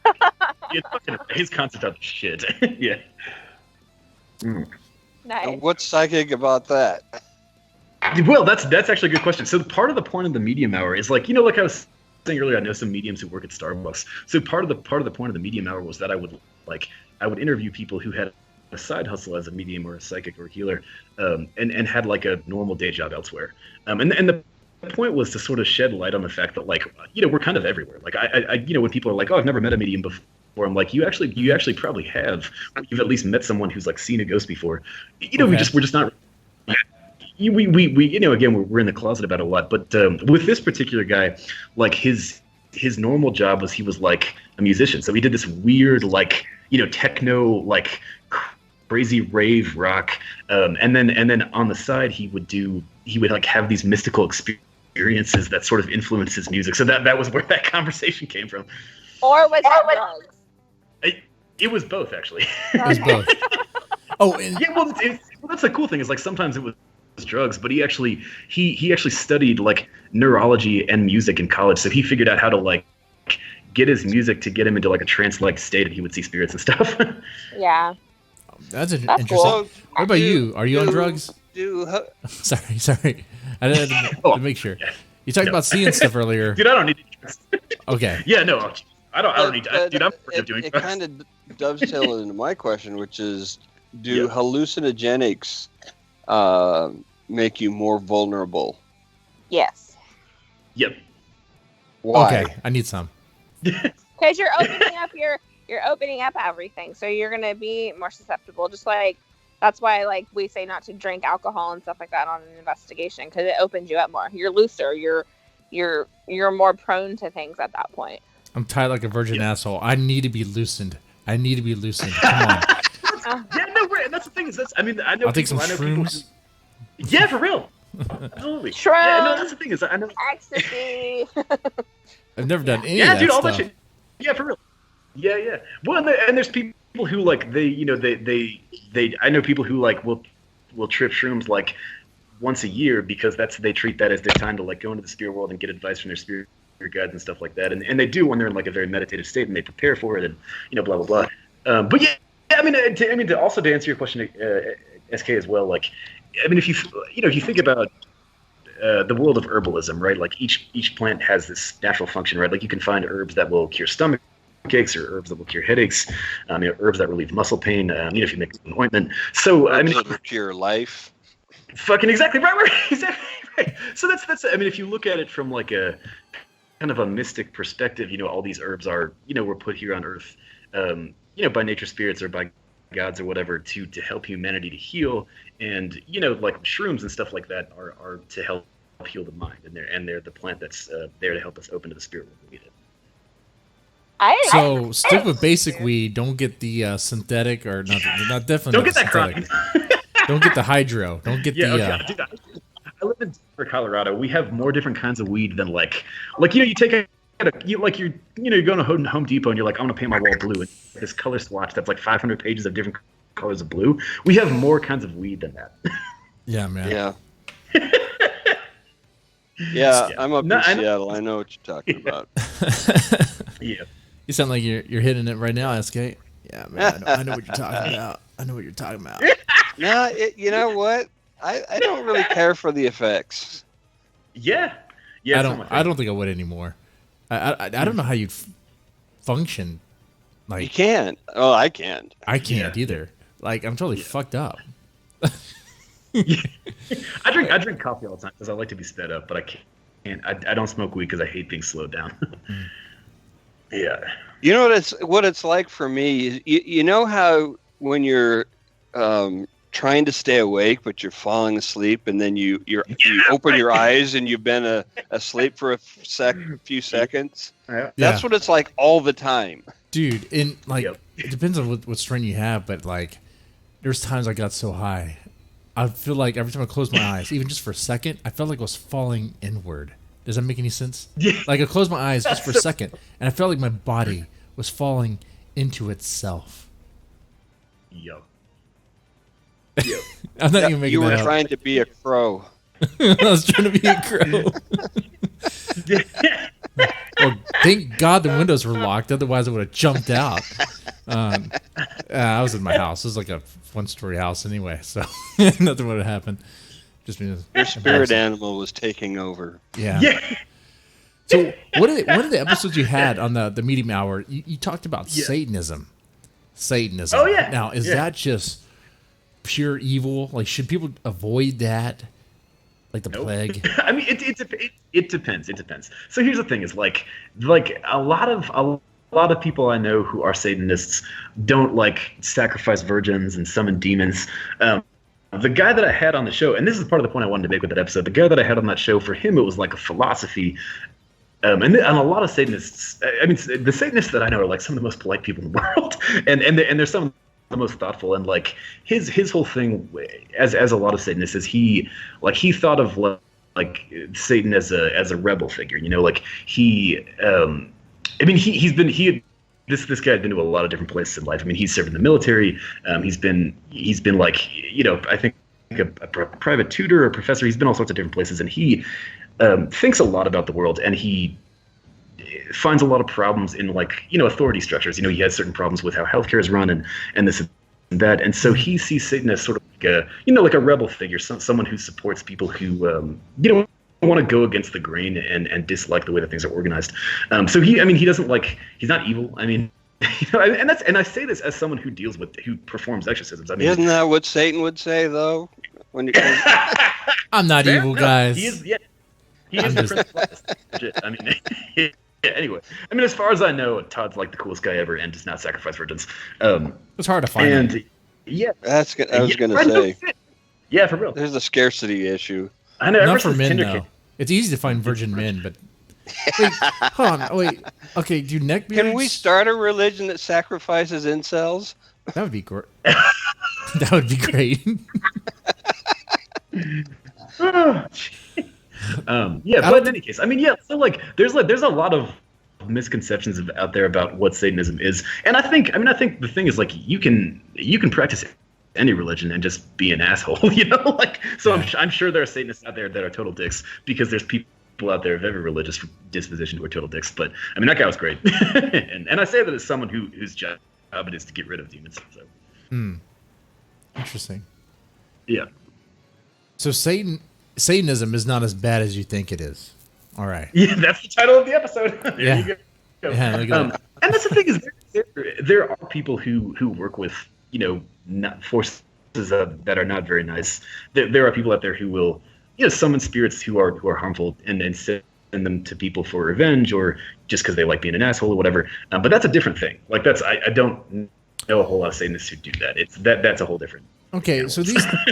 Speaker 4: His concept of shit. Yeah.
Speaker 2: Nice.
Speaker 3: What's psychic about that?
Speaker 4: Well, that's actually a good question. So part of the point of the medium hour is like, like I was saying earlier, I know some mediums who work at Starbucks. So part of the point of the medium hour was that I would interview people who had a side hustle as a medium or a psychic or a healer, and had like a normal day job elsewhere. And the point was to sort of shed light on the fact that, like, we're kind of everywhere. Like I when people are like, oh, I've never met a medium before, I'm like, you actually probably have. You've at least met someone who's like seen a ghost before. Okay. We're just not. We again, we're in the closet about it a lot, but with this particular guy, like his normal job was he was like a musician. So he did this weird, like, techno, like crazy rave rock, and then on the side he would like have these mystical experiences that sort of influenced his music. So that was where that conversation came from.
Speaker 2: Or was it drugs?
Speaker 4: It was both, actually.
Speaker 1: It was both. Oh, and
Speaker 4: yeah. Well, that's the cool thing is, like, sometimes it was drugs, but he actually studied like neurology and music in college, so he figured out how to like get his music to get him into like a trance-like state, and he would see spirits and stuff.
Speaker 2: Yeah.
Speaker 1: That's interesting.
Speaker 2: Cool.
Speaker 1: What about you? Are you on drugs? Sorry. I had to make sure. You talked about seeing stuff earlier.
Speaker 4: Dude, I don't need drugs.
Speaker 1: Okay.
Speaker 4: Yeah, no, I don't need. Dude, I'm doing
Speaker 3: it
Speaker 4: drugs.
Speaker 3: kind of dovetails into my question, which is, do hallucinogenics make you more vulnerable?
Speaker 2: Yes.
Speaker 4: Yep.
Speaker 3: Why?
Speaker 1: Okay, I need some.
Speaker 2: Because you're opening up everything, so you're gonna be more susceptible. Just like that's why, like, we say not to drink alcohol and stuff like that on an investigation, because it opens you up more. You're looser. You're more prone to things at that point.
Speaker 1: I'm tied like a virgin asshole. I need to be loosened. Come on.
Speaker 4: Yeah, no, right. And that's the thing is, I know.
Speaker 1: I'll take some shrooms.
Speaker 4: Yeah, for real. Absolutely.
Speaker 2: Shrooms.
Speaker 4: Yeah, no, that's the thing is, I know.
Speaker 2: Ecstasy.
Speaker 1: I've never done any of
Speaker 4: Yeah,
Speaker 1: that
Speaker 4: dude, all
Speaker 1: stuff.
Speaker 4: that shit. Yeah, for real. Yeah. Well, and there's people who like they I know people who like will trip shrooms like once a year because they treat that as their time to like go into the spirit world and get advice from their spirit guides and stuff like that. And they do when they're in like a very meditative state and they prepare for it and blah blah blah. But yeah, I mean to answer your question, SK, as well. Like, I mean, if you think about the world of herbalism, right? Like each plant has this natural function, right? Like you can find herbs that will cure stomach aches or herbs that will cure headaches, herbs that relieve muscle pain, if you make an ointment. So
Speaker 3: herbs that will cure life.
Speaker 4: Fucking exactly right. Exactly right. So that's I mean, if you look at it from like a kind of a mystic perspective, all these herbs are, were put here on Earth, by nature spirits or by gods or whatever to help humanity to heal, and like shrooms and stuff like that are to help heal the mind, and they're the plant that's there to help us open to the spirit world when we need it.
Speaker 1: So stick with basic weed. Don't get the synthetic or not definitely.
Speaker 4: Don't get that
Speaker 1: synthetic. Don't get the hydro. Don't get the.
Speaker 4: Okay. Dude, I live in Denver, Colorado. We have more different kinds of weed than like you take you're going to Home Depot and you're like, I want to paint my wall blue, and this color swatch that's like 500 pages of different colors of blue. We have more kinds of weed than that.
Speaker 1: Yeah, man.
Speaker 3: Yeah, I'm up in Seattle. I know what you're talking about.
Speaker 4: Yeah.
Speaker 1: You sound like you're hitting it right now, SK. Yeah, man. I know what you're talking about. I know what you're talking about.
Speaker 3: No, you know what? I don't really care for the effects.
Speaker 4: Yeah.
Speaker 1: I don't think I would anymore. I don't know how you'd function. Like,
Speaker 3: you can't. Oh, I can't.
Speaker 1: I can't either. Like, I'm totally fucked up.
Speaker 4: I drink coffee all the time because I like to be sped up, but I can't. I don't smoke weed because I hate being slowed down. Yeah.
Speaker 3: You know what it's like for me. You know how when you're trying to stay awake but you're falling asleep, and then you open your eyes and you've been asleep for a few seconds. That's what it's like all the time,
Speaker 1: dude. And like, it depends on what strain you have, but like, there's times I got so high, I feel like every time I close my eyes, even just for a second, I felt like I was falling inward. Does that make any sense?
Speaker 4: Yeah.
Speaker 1: Like, I closed my eyes just for a second, and I felt like my body was falling into itself.
Speaker 4: Yep.
Speaker 1: I'm not even making
Speaker 3: You were
Speaker 1: that up.
Speaker 3: trying to be a crow.
Speaker 1: I was trying to be a crow. Well, thank God the windows were locked. Otherwise, I would have jumped out. I was in my house. It was like a one-story house anyway, so nothing would have happened. Just
Speaker 3: your spirit animal was taking over.
Speaker 1: Yeah. So one of the episodes you had on the Medium Hour, you talked about Satanism. Oh yeah. Now is that just pure evil? Like, should people avoid that? Like the plague?
Speaker 4: I mean, it depends. It depends. So here's the thing: is like a lot of people I know who are Satanists don't like sacrifice virgins and summon demons. The guy that I had on the show, and this is part of the point I wanted to make with that episode, the guy that I had on that show, for him it was like a philosophy. And a lot of Satanists, I mean, the Satanists that I know are like some of the most polite people in the world, and they're some of the most thoughtful. And like his whole thing, as a lot of Satanists, is he thought of like Satan as a rebel figure. You know, like this guy had been to a lot of different places in life. I mean, he's served in the military. He's been like, you know, I think a private tutor or professor. He's been all sorts of different places, and he thinks a lot about the world, and he finds a lot of problems in, like, you know, authority structures. You know, he has certain problems with how healthcare is run and this and that, and so he sees Satan as sort of like a, you know, like a rebel figure, someone who supports people who you know, want to go against the grain and dislike the way that things are organized. So he doesn't like, he's not evil. I mean, you know, and I say this as someone who performs exorcisms. I mean,
Speaker 3: isn't that what Satan would say though? When you
Speaker 1: I'm not evil, guys.
Speaker 4: He is. Yeah. He is the prince. I mean, yeah, anyway. I mean, as far as I know, Todd's like the coolest guy ever and does not sacrifice virgins.
Speaker 1: It's hard to find.
Speaker 4: And yeah,
Speaker 3: that's good. I was going to say.
Speaker 4: Yeah, for real.
Speaker 3: There's a scarcity issue.
Speaker 4: I know.
Speaker 1: Not for men, though. It's easy to find virgin men, but wait, hold on. Wait. Okay, do neck beards?
Speaker 3: Can we start a religion that sacrifices incels?
Speaker 1: That would be great. That would be great.
Speaker 4: But in any case, I mean, yeah. So like, there's a lot of misconceptions out there about what Satanism is, and I think the thing is, like, you can practice any religion and just be an asshole, you know. Like, so I'm sure there are Satanists out there that are total dicks, because there's people out there of every religious disposition who are total dicks. But I mean, that guy was great, and I say that as someone whose job it is to get rid of demons. So.
Speaker 1: Interesting.
Speaker 4: Yeah.
Speaker 1: So Satanism is not as bad as you think it is. All right.
Speaker 4: Yeah, that's the title of the episode. There you go.
Speaker 1: Yeah,
Speaker 4: and that's the thing, is there are people who work with, you know, not forces that are not very nice. There are people out there who will, you know, summon spirits who are harmful and send them to people for revenge, or just because they like being an asshole or whatever. But that's a different thing. Like, I don't know a whole lot of Satanists who do that. That's a whole different.
Speaker 1: Okay, so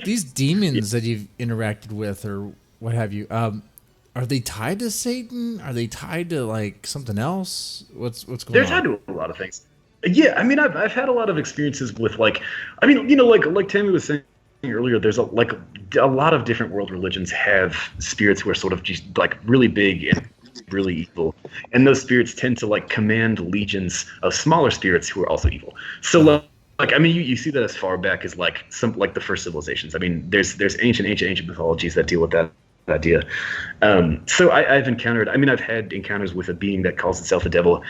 Speaker 1: these demons that you've interacted with, or what have you, are they tied to Satan? Are they tied to like something else? What's going on?
Speaker 4: They're tied to a lot of things. Yeah, I mean, I've had a lot of experiences with, like, I mean, you know, like Tammy was saying earlier, there's a lot of different world religions have spirits who are sort of just like really big and really evil, and those spirits tend to like command legions of smaller spirits who are also evil. So like, I mean, you see that as far back as like the first civilizations. I mean, there's ancient mythologies that deal with that idea. So I've had encounters with a being that calls itself a devil.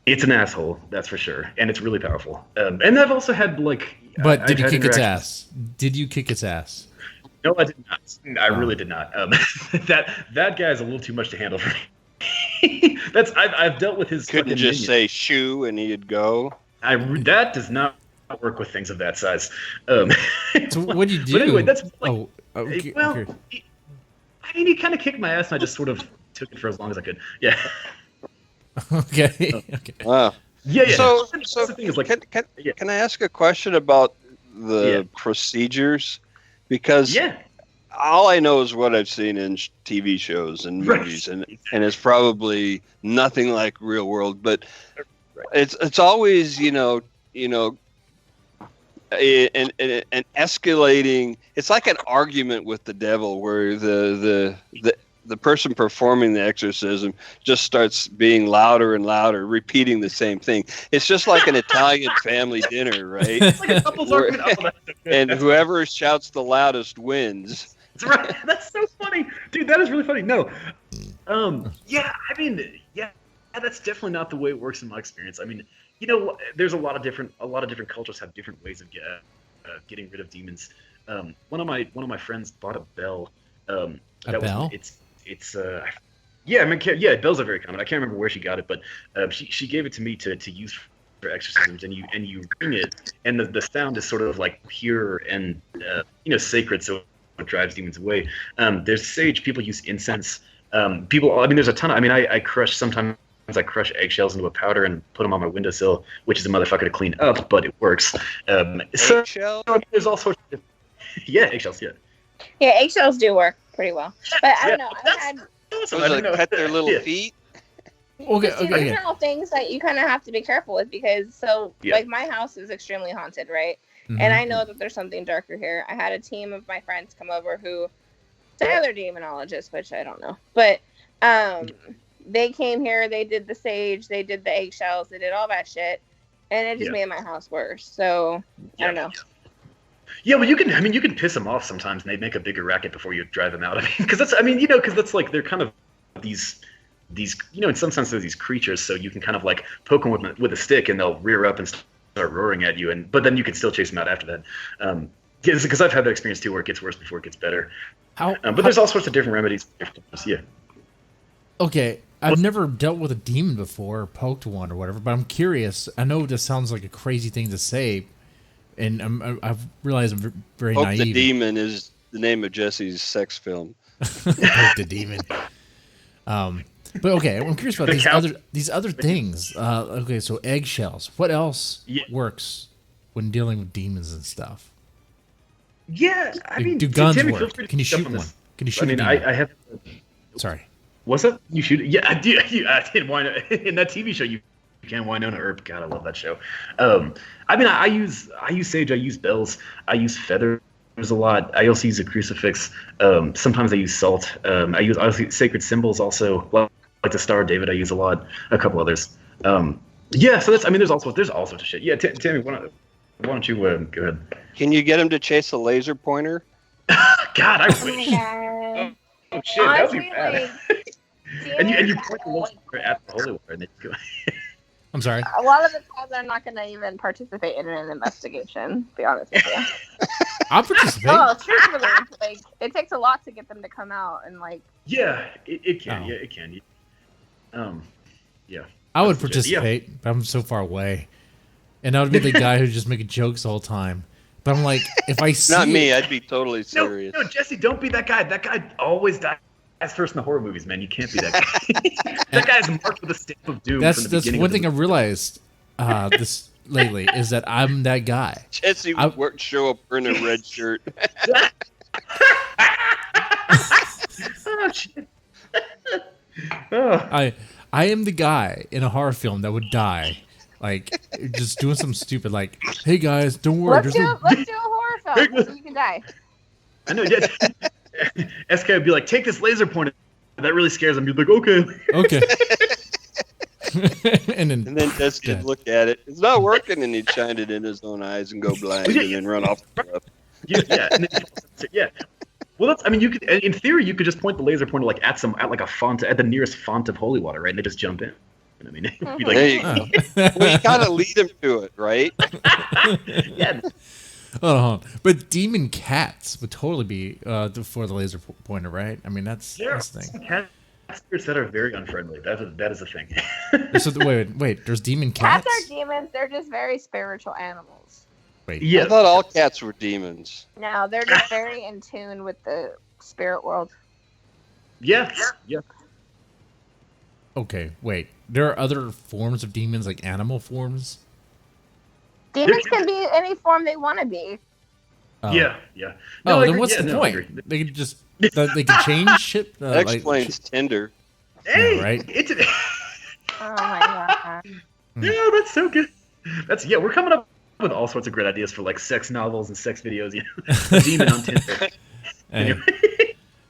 Speaker 4: It's an asshole, that's for sure, and it's really powerful. And I've also had like.
Speaker 1: But did you kick its ass? Did you kick its ass?
Speaker 4: No, I did not. I really did not. That guy is a little too much to handle for me. I've dealt with his.
Speaker 3: Couldn't just say shoo and he'd go.
Speaker 4: That does not work with things of that size.
Speaker 1: So what do you do?
Speaker 4: But anyway, that's like,
Speaker 1: okay.
Speaker 4: I mean, he kind of kicked my ass, and I just sort of took it for as long as I could. Yeah.
Speaker 1: Okay.
Speaker 3: Wow.
Speaker 4: Yeah.
Speaker 3: So
Speaker 4: the thing is, like,
Speaker 3: can I ask a question about the procedures? Because all I know is what I've seen in TV shows and movies, and it's probably nothing like real world, but it's always an escalating. It's like an argument with the devil, where the person performing the exorcism just starts being louder and louder, repeating the same thing. It's just like an Italian family dinner, right?
Speaker 4: It's like a couple's argument.
Speaker 3: And whoever shouts the loudest wins.
Speaker 4: Right. That's so funny, dude. That is really funny. No, yeah. I mean, yeah, that's definitely not the way it works in my experience. I mean, there's a lot of different cultures have different ways of getting rid of demons. One of my friends bought a bell.
Speaker 1: A bell?
Speaker 4: Yeah, I mean, yeah, bells are very common. I can't remember where she got it, but she gave it to me to use for exorcisms, and you ring it, and the sound is sort of like pure and sacred, so it drives demons away. There's sage. People use incense. There's a ton of. I mean, I crush eggshells into a powder and put them on my windowsill, which is a motherfucker to clean up, but it works.
Speaker 3: Eggshells?
Speaker 4: There's all sorts of eggshells.
Speaker 2: Yeah, eggshells do work pretty well, but I don't know.
Speaker 3: Cut their little feet.
Speaker 2: These are all things that you kind of have to be careful with because like my house is extremely haunted, right? Mm-hmm. And I know that there's something darker here. I had a team of my friends come over who they're demonologists, which I don't know, but they came here, they did the sage, they did the eggshells, they did all that shit, and it just made my house worse. So I don't know.
Speaker 4: Yeah, well, you can piss them off sometimes, and they make a bigger racket before you drive them out. I mean, because that's like they're kind of these in some sense they're these creatures, so you can kind of like poke them with a stick, and they'll rear up and start roaring at you, but then you can still chase them out after that. Because I've had that experience too, where it gets worse before it gets better. But there's all sorts of different remedies. Yeah.
Speaker 1: Okay, I've never dealt with a demon before, or poked one or whatever, but I'm curious. I know this sounds like a crazy thing to say, and I've realized I'm very naive.
Speaker 3: The Demon is the name of Jesse's sex film.
Speaker 1: Poke the Demon. But okay, I'm curious about these other things. Okay, so eggshells. What else works when dealing with demons and stuff?
Speaker 4: Yeah, I mean,
Speaker 1: do guns work? Can you shoot one? Can you shoot?
Speaker 4: I mean, I have.
Speaker 1: Sorry.
Speaker 4: What's up? You shoot it? Yeah, I do. I did. In that TV show, you can Winona Earp. God, I love that show. I mean, I use sage. I use bells. I use feathers a lot. I also use a crucifix. Sometimes I use salt. I use sacred symbols also. Like the Star of David, I use a lot. A couple others. Yeah. So that's. I mean, there's all sorts of shit. Yeah, Tammy, why don't you go ahead?
Speaker 3: Can you get him to chase a laser pointer?
Speaker 4: God, I wish. Oh shit, that would be bad. And you point the laser at the holy water, and they go.
Speaker 1: I'm sorry.
Speaker 2: A lot of the times, I'm not going to even participate in an investigation. To be honest with you.
Speaker 1: I'll participate.
Speaker 2: Oh, truthfully, like it takes a lot to get them to come out and like.
Speaker 4: Yeah, it can. Oh. Yeah, it can. Yeah.
Speaker 1: I would participate, but I'm so far away, and I would be the guy who's just making jokes the whole time. But I'm like, if I see
Speaker 3: not me, I'd be totally serious.
Speaker 4: No, Jesse, don't be that guy. That guy always dies first in the horror movies, man. You can't be that guy. That guy's marked with a stamp of doom.
Speaker 1: That's one thing I realized this lately is that I'm that guy.
Speaker 3: Jesse would show up in a red shirt.
Speaker 4: Oh shit.
Speaker 1: I am the guy in a horror film that would die. Like, just doing something stupid like, hey guys, don't worry.
Speaker 2: Let's do a horror film so you can die.
Speaker 4: I know, yeah. SK would be like, take this laser pointer. That really scares him. You'd be like, okay.
Speaker 1: and then
Speaker 3: Jess could look at it. It's not working, and he'd shine it in his own eyes and go blind and then run off the cliff.
Speaker 4: Yeah. Well, you could, in theory, you could just point the laser pointer like at like a font, at the nearest font of holy water, right? And they just jump in. I mean, it'd be like,
Speaker 3: there you go. Well, you gotta lead them to it, right?
Speaker 4: Yeah.
Speaker 1: Oh, but demon cats would totally be for the laser pointer, right? I mean, that's the thing.
Speaker 4: Cat spirits that are very unfriendly. That is a thing.
Speaker 1: So wait. There's demon cats.
Speaker 2: Cats are demons. They're just very spiritual animals.
Speaker 1: Wait.
Speaker 3: Yeah. I thought all cats were demons.
Speaker 2: No, they're just very in tune with the spirit world.
Speaker 4: Yeah.
Speaker 1: Okay, wait. There are other forms of demons, like animal forms?
Speaker 2: Demons can be any form they want to be.
Speaker 1: Oh.
Speaker 4: Yeah.
Speaker 1: No, then what's the point? They can just they can change shit.
Speaker 3: That explains Tinder.
Speaker 4: Hey,
Speaker 1: yeah, right?
Speaker 2: Oh my god.
Speaker 4: Yeah, that's so good. We're coming up with all sorts of great ideas for like sex novels and sex videos. You know, demon on Tinder.
Speaker 1: Anyway.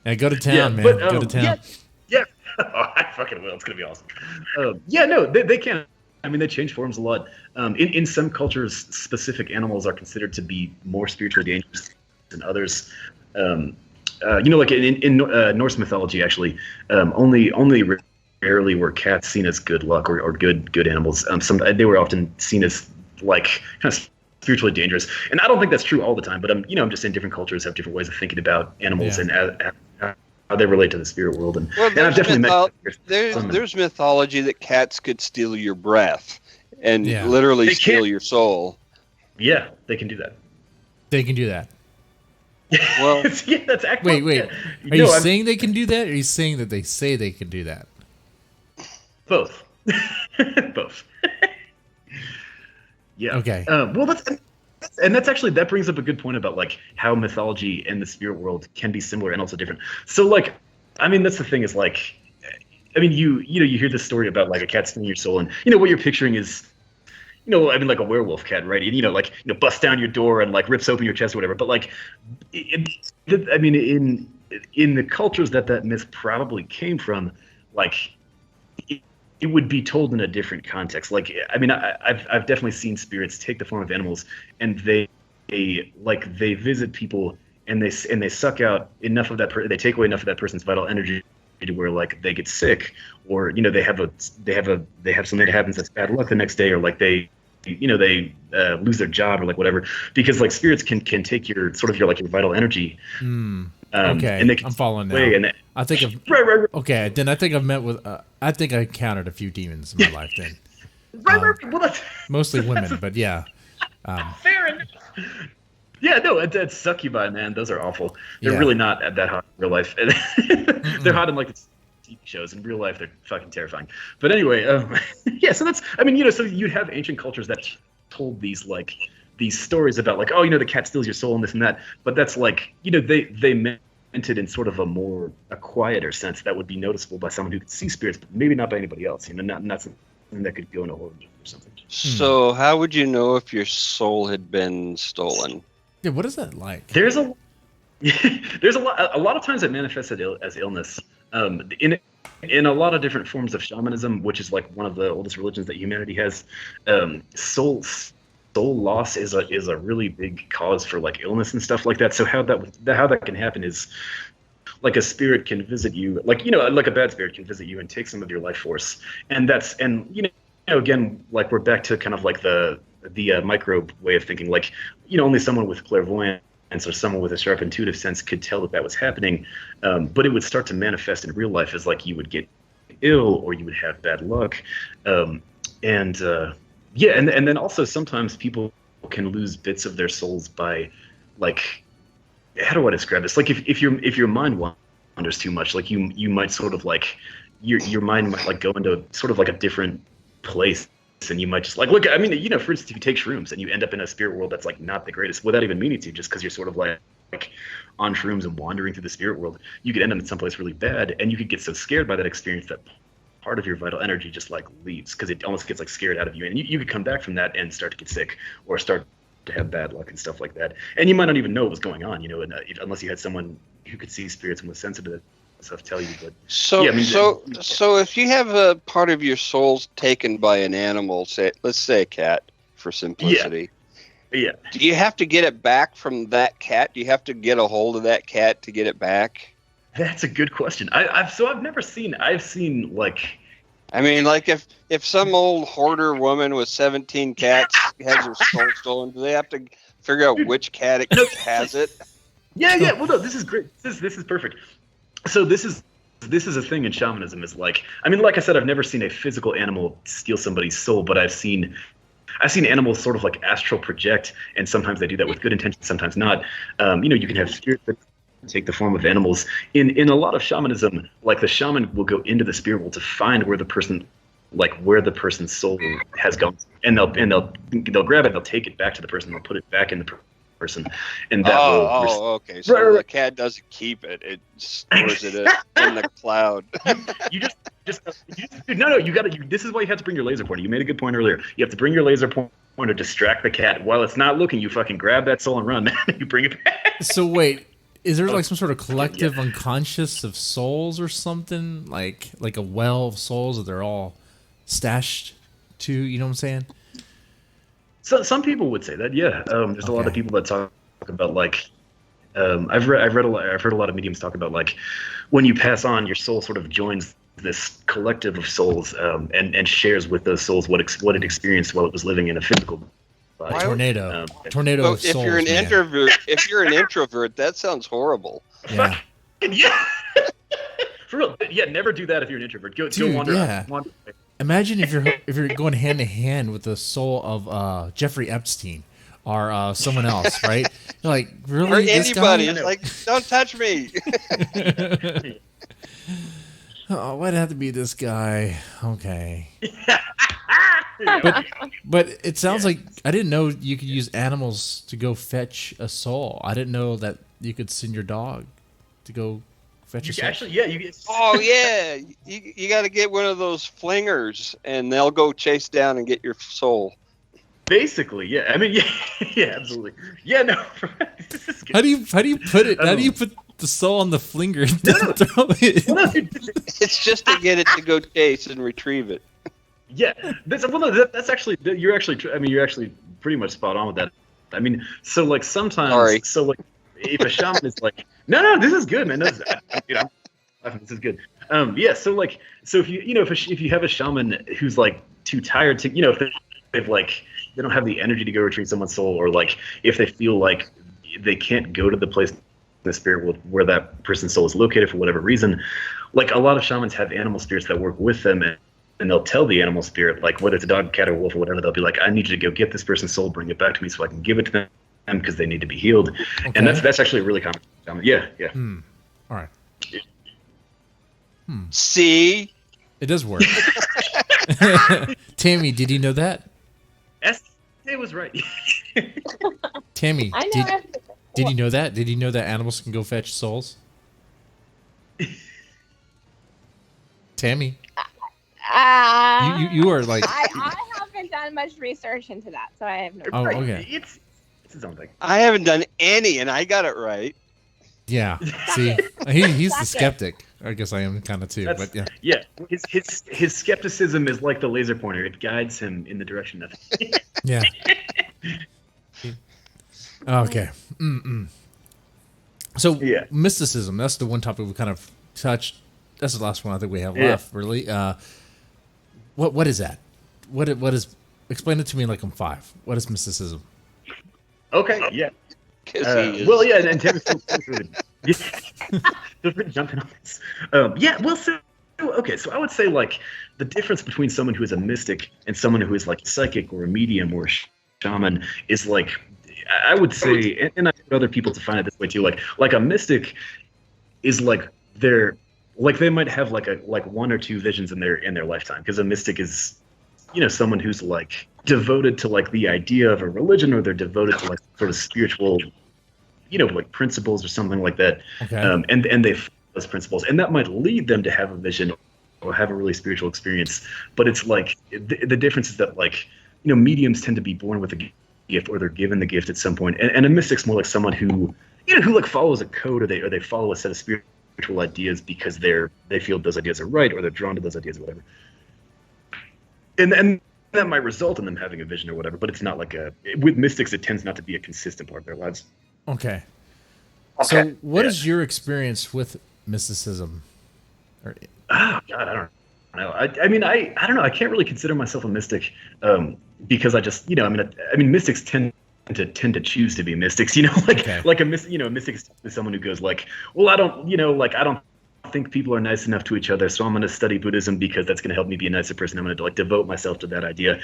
Speaker 1: Hey, go to town, man. Go to town.
Speaker 4: Yeah. Oh, I fucking will. It's gonna be awesome. They can. I mean, they change forms a lot. In some cultures, specific animals are considered to be more spiritually dangerous than others. like in Norse mythology, actually, only rarely were cats seen as good luck or good animals. They were often seen as like kind of spiritually dangerous, and I don't think that's true all the time. But I'm just saying different cultures have different ways of thinking about animals and how they relate to the spirit world. And I've definitely
Speaker 3: there's mythology that cats could steal your breath and literally steal your soul.
Speaker 4: Yeah, they can do that.
Speaker 1: They can do that.
Speaker 4: Well, yeah, that's actually.
Speaker 1: Wait.
Speaker 4: Yeah.
Speaker 1: Are you saying they can do that, or are you saying that they say they can do that?
Speaker 4: Both. Both. Yeah.
Speaker 1: Okay.
Speaker 4: Well, that's actually, that brings up a good point about like how mythology and the spirit world can be similar and also different. So like, I mean, that's the thing is like, I mean, you hear this story about like a cat stealing your soul, and what you're picturing is, like a werewolf cat, right? And, busts down your door and like rips open your chest or whatever. But like, I mean, in the cultures that myth probably came from, like, it would be told in a different context. Like, I mean, I've definitely seen spirits take the form of animals, and they visit people, and they suck out enough of that. They take away enough of that person's vital energy to where like they get sick, or they have something that happens that's bad luck the next day, or like they lose their job or like whatever, because like spirits can take your sort of your vital energy.
Speaker 1: Okay,
Speaker 4: and they can
Speaker 1: I'm following now.
Speaker 4: And
Speaker 1: I think of
Speaker 4: right.
Speaker 1: Okay, then I think I've met with. I think I encountered a few demons in my life. Then,
Speaker 4: Well,
Speaker 1: mostly women, but yeah.
Speaker 4: Fair enough. Yeah, no, it's succubi, man. Those are awful. They're really not that hot in real life. They're hot in like the TV shows. In real life, they're fucking terrifying. But anyway, yeah. So that's, I mean, so you'd have ancient cultures that told these stories about like, oh, the cat steals your soul and this and that. But that's like, they meant it in sort of a quieter sense that would be noticeable by someone who could see spirits, but maybe not by anybody else. Not something that could go in a horror movie or something.
Speaker 3: So how would you know if your soul had been stolen?
Speaker 1: Yeah, what is that like?
Speaker 4: There's a lot of times it manifests as illness. In a lot of different forms of shamanism, which is like one of the oldest religions that humanity has, soul loss is a really big cause for like illness and stuff like that. So how that can happen is like a spirit can visit you, like like a bad spirit can visit you and take some of your life force, and again, like we're back to kind of like the microbe way of thinking, like only someone with clairvoyance or someone with a sharp intuitive sense could tell that was happening, but it would start to manifest in real life as like you would get ill or you would have bad luck, and then also sometimes people can lose bits of their souls by, like, how do I describe this? Like if your mind wanders too much, like you might sort of like your mind might like go into sort of like a different place, and you might just like look. I mean, for instance, if you take shrooms and you end up in a spirit world that's like not the greatest, without even meaning to, just because you're sort of like on shrooms and wandering through the spirit world, you could end up in someplace really bad, and you could get so scared by that experience that part of your vital energy just like leaves, because it almost gets like scared out of you, and you could come back from that and start to get sick or start to have bad luck and stuff like that, and you might not even know what was going on, unless you had someone who could see spirits and was sensitive to that stuff tell you. But
Speaker 3: so if you have a part of your soul taken by an animal, let's say a cat for simplicity,
Speaker 4: yeah,
Speaker 3: do you have to get it back from that cat? Do you have to get a hold of that cat to get it back?
Speaker 4: That's a good question. I've seen like,
Speaker 3: I mean, like if some old hoarder woman with 17 cats has her soul stolen, do they have to figure out which cat has it?
Speaker 4: Yeah. Well, no, this is great. This is perfect. So this is a thing in shamanism. Is like, I mean, like I said, I've never seen a physical animal steal somebody's soul, but I've seen animals sort of like astral project, and sometimes they do that with good intentions, sometimes not. You can have spirits that take the form of animals. In a lot of shamanism, like the shaman will go into the spirit world to find where the person's soul has gone, and they'll grab it, they'll take it back to the person, they'll put it back in the person, and that
Speaker 3: okay. So the cat doesn't keep it; it stores it in the cloud.
Speaker 4: You got to. This is why you have to bring your laser pointer. You made a good point earlier. You have to bring your laser pointer, distract the cat while it's not looking. You fucking grab that soul and run, man. You bring it back.
Speaker 1: So wait, is there like some sort of collective unconscious of souls or something, like a well of souls that they're all stashed to? You know what I'm saying?
Speaker 4: So some people would say that, yeah. There's a lot of people that talk about like I've heard a lot of mediums talk about like when you pass on, your soul sort of joins this collective of souls and shares with those souls what it experienced while it was living in a physical body.
Speaker 1: Tornado
Speaker 3: Well,
Speaker 1: of souls,
Speaker 3: if you're an
Speaker 1: man.
Speaker 3: introvert, that sounds horrible.
Speaker 1: Yeah.
Speaker 4: Yeah. For real, yeah. Never do that if you're an introvert. Go wander.
Speaker 1: Yeah.
Speaker 4: Wander.
Speaker 1: Imagine if you're going hand to hand with the soul of Jeffrey Epstein or someone else, right? You're like, really?
Speaker 3: Or
Speaker 1: This
Speaker 3: anybody.
Speaker 1: guy?
Speaker 3: It's like, don't touch me.
Speaker 1: Oh, why'd it have to be this guy? Okay. But it sounds like I didn't know you could use animals to go fetch a soul. I didn't know that you could send your dog to go fetch a soul.
Speaker 4: Actually, yeah. You get.
Speaker 3: Oh yeah, you got to get one of those flingers, and they'll go chase down and get your soul.
Speaker 4: Basically, yeah. I mean, yeah, absolutely. Yeah, no. This is good.
Speaker 1: How do you put it? How do you put the soul on the flinger and throw it?
Speaker 3: It's just to get it to go chase and retrieve it.
Speaker 4: Yeah, that's actually you're actually pretty much spot on with that. I mean, so like sometimes,
Speaker 3: Sorry.
Speaker 4: so like if a shaman is like, no, this is good, man. This is good. Yeah, so if you have a shaman who's like too tired to, if they've like they don't have the energy to go retrieve someone's soul, or like if they feel like they can't go to the place in the spirit world where that person's soul is located for whatever reason, like a lot of shamans have animal spirits that work with them, and they'll tell the animal spirit, like whether it's a dog, cat, or wolf or whatever, they'll be like, I need you to go get this person's soul, bring it back to me so I can give it to them because they need to be healed. Okay. And that's actually a really common. Yeah.
Speaker 1: All right.
Speaker 3: See?
Speaker 1: It does work. Tammy, did you know that?
Speaker 4: It was right.
Speaker 1: Tammy, did you know that? Did you know that animals can go fetch souls? Tammy. You are like.
Speaker 2: I haven't done much research into that, so I have no.
Speaker 1: Oh, okay.
Speaker 4: It's his own thing.
Speaker 3: I haven't done any, and I got it right.
Speaker 1: Yeah. See, he's the skeptic. I guess I am kind of too, but yeah.
Speaker 4: Yeah, his skepticism is like the laser pointer; it guides him in the direction of.
Speaker 1: Yeah. Okay. So
Speaker 4: yeah.
Speaker 1: Mysticism. That's the one topic we kind of touched. That's the last one I think we have left. Really. What is that? What is? Explain it to me like I'm 5. What is mysticism?
Speaker 4: Okay. Yeah.
Speaker 3: Well,
Speaker 4: yeah, and Tim's really jumping on this. Yeah. Well, so I would say like the difference between someone who is a mystic and someone who is like psychic or a medium or a shaman is like, I would say, and I think other people define it this way too. Like a mystic is like they might have like 1 or 2 visions in their lifetime, because a mystic is, someone who's like devoted to like the idea of a religion, or they're devoted to like sort of spiritual, like principles or something like that.
Speaker 1: Okay.
Speaker 4: And they follow those principles, and that might lead them to have a vision or have a really spiritual experience. But it's like the difference is that like, mediums tend to be born with a gift, or they're given the gift at some point, and a mystic's more like someone who like follows a code, or they follow a set of spiritual ideas because they feel those ideas are right, or they're drawn to those ideas or whatever. And that might result in them having a vision or whatever, but it's not like with mystics, it tends not to be a consistent part of their lives.
Speaker 1: Okay. So what is your experience with mysticism?
Speaker 4: Oh God, I don't know. I mean, I don't know. I can't really consider myself a mystic because I just, I mean, mystics tend to choose to be mystics, like a mystic is someone who goes like, well, I don't think people are nice enough to each other, so I'm going to study Buddhism because that's going to help me be a nicer person. I'm going to like devote myself to that idea.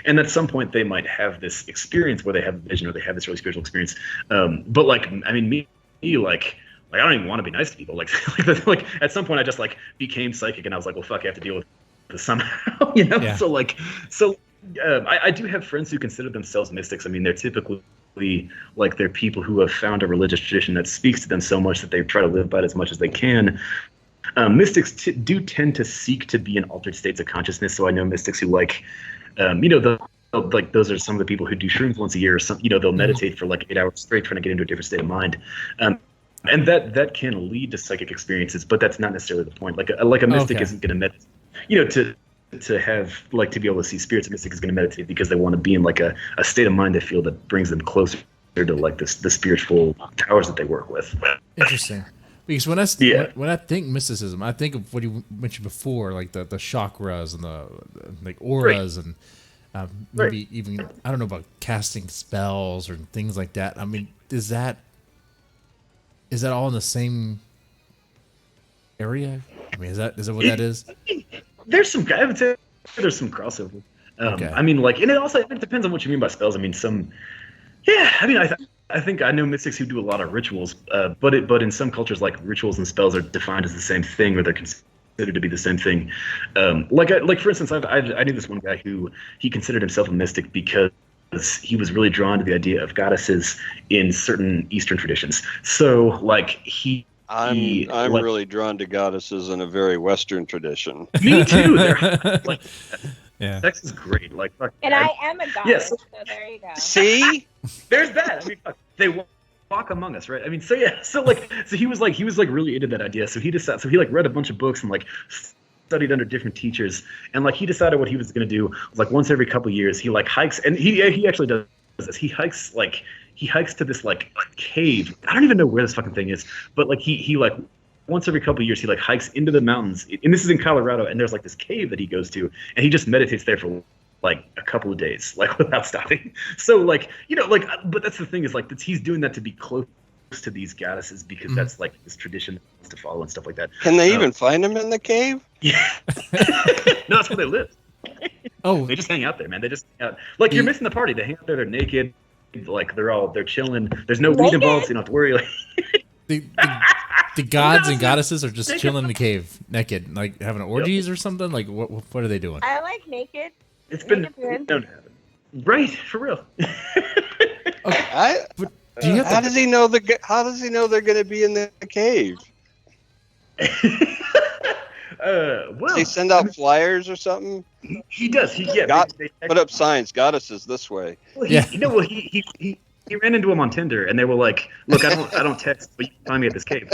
Speaker 4: And at some point they might have this experience where they have a vision, or they have this really spiritual experience. But like, I mean, me like I don't even want to be nice to people. Like at some point I just like became psychic, and I was like, well, fuck, I have to deal with this somehow, Yeah. So I do have friends who consider themselves mystics. I mean, they're typically like they're people who have found a religious tradition that speaks to them so much that they try to live by it as much as they can. Mystics do tend to seek to be in altered states of consciousness. So I know mystics who like, like those are some of the people who do shrooms once a year, or some, they'll meditate for like 8 hours straight trying to get into a different state of mind. And that can lead to psychic experiences, but that's not necessarily the point. Like a mystic isn't going to meditate, to have like to be able to see spirits. A mystic is going to meditate because they want to be in like a state of mind they feel that brings them closer to like the spiritual powers that they work with.
Speaker 1: Interesting. Because when I think mysticism, I think of what you mentioned before, like the chakras and the like auras, and maybe even, I don't know about casting spells or things like that. I mean, is that all in the same area? I mean, is that what that is?
Speaker 4: There's some, I would say there's some crossover.
Speaker 1: Okay.
Speaker 4: I mean, like, and it depends on what you mean by spells. I mean, I think I know mystics who do a lot of rituals, but in some cultures, like, rituals and spells are defined as the same thing, or they're considered to be the same thing. Like for instance, I knew this one guy who he considered himself a mystic because he was really drawn to the idea of goddesses in certain Eastern traditions. So, like, I'm
Speaker 3: really drawn to goddesses in a very Western tradition.
Speaker 4: Me too. Like, yeah, sex is great. Like,
Speaker 2: and I am a goddess. Yes. So there you go.
Speaker 3: See,
Speaker 4: there's that. I mean, they walk among us, right? I mean, so he was really into that idea. So he like read a bunch of books and like studied under different teachers, and like he decided what he was going to do was, like, once every couple of years he like hikes, and he actually does this. He hikes to this like cave. I don't even know where this fucking thing is, but like he like once every couple of years he like hikes into the mountains, and this is in Colorado, and there's like this cave that he goes to, and he just meditates there for like a couple of days, like, without stopping. So, like, like, but that's the thing, is like he's doing that to be close to these goddesses, because that's like this tradition that he wants to follow and stuff like that.
Speaker 3: Can they even find him in the cave?
Speaker 4: Yeah. No, that's where they live. Oh, they just hang out there, man. They just hang out. Like, you're missing the party. They hang out there. They're naked. Like, they're chilling. There's no weed involved, so you don't have to worry. Like,
Speaker 1: the gods and goddesses are just chilling in the cave, naked, like having orgies or something. Like, what are they doing?
Speaker 2: I like naked.
Speaker 4: It's been known to happen. Right, for real.
Speaker 1: Okay.
Speaker 3: How does he know they're going to be in the cave?
Speaker 4: Well,
Speaker 3: does he send out flyers or something?
Speaker 4: He does. They
Speaker 3: put up signs, goddesses this way.
Speaker 4: Well, he ran into him on Tinder, and they were like, "Look, I don't text, but you can find me at this cave."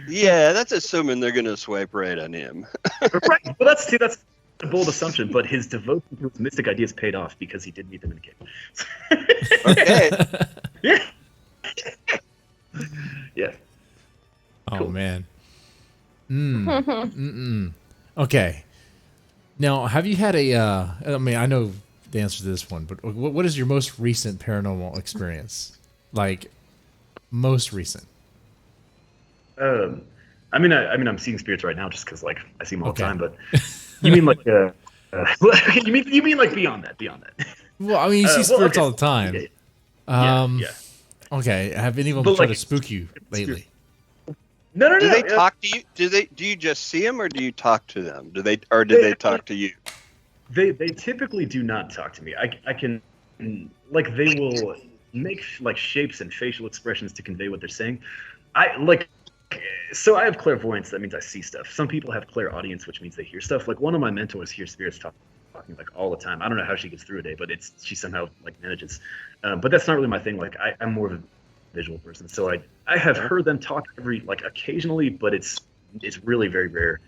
Speaker 3: Yeah, that's assuming they're going to swipe right on him.
Speaker 4: Right. Well, that's a bold assumption, but his devotion to his mystic ideas paid off because he did meet them in the cave.
Speaker 3: Okay.
Speaker 4: Yeah. Yeah.
Speaker 1: Oh,
Speaker 4: cool.
Speaker 1: Man. Okay. Now, have you had I mean, I know the answer to this one, but what is your most recent paranormal experience? Like, most recent?
Speaker 4: I mean, I'm seeing spirits right now just because, like, I see them all the time. But you mean like, you mean like beyond that?
Speaker 1: Well, I mean, you see spirits all the time.
Speaker 4: Yeah.
Speaker 1: Okay. Have any of them tried to spook you lately?
Speaker 4: No.
Speaker 3: Do they talk to you? Do you just see them, or do you talk to them? Did they talk to you?
Speaker 4: They typically do not talk to me. I can, like, they will make like shapes and facial expressions to convey what they're saying. So I have clairvoyance. That means I see stuff. Some people have clairaudience, which means they hear stuff. Like, one of my mentors hears spirits talking like all the time. I don't know how she gets through a day, but she somehow like manages. But that's not really my thing. Like, I'm more of a visual person, so I have heard them talk occasionally, but it's really very rare.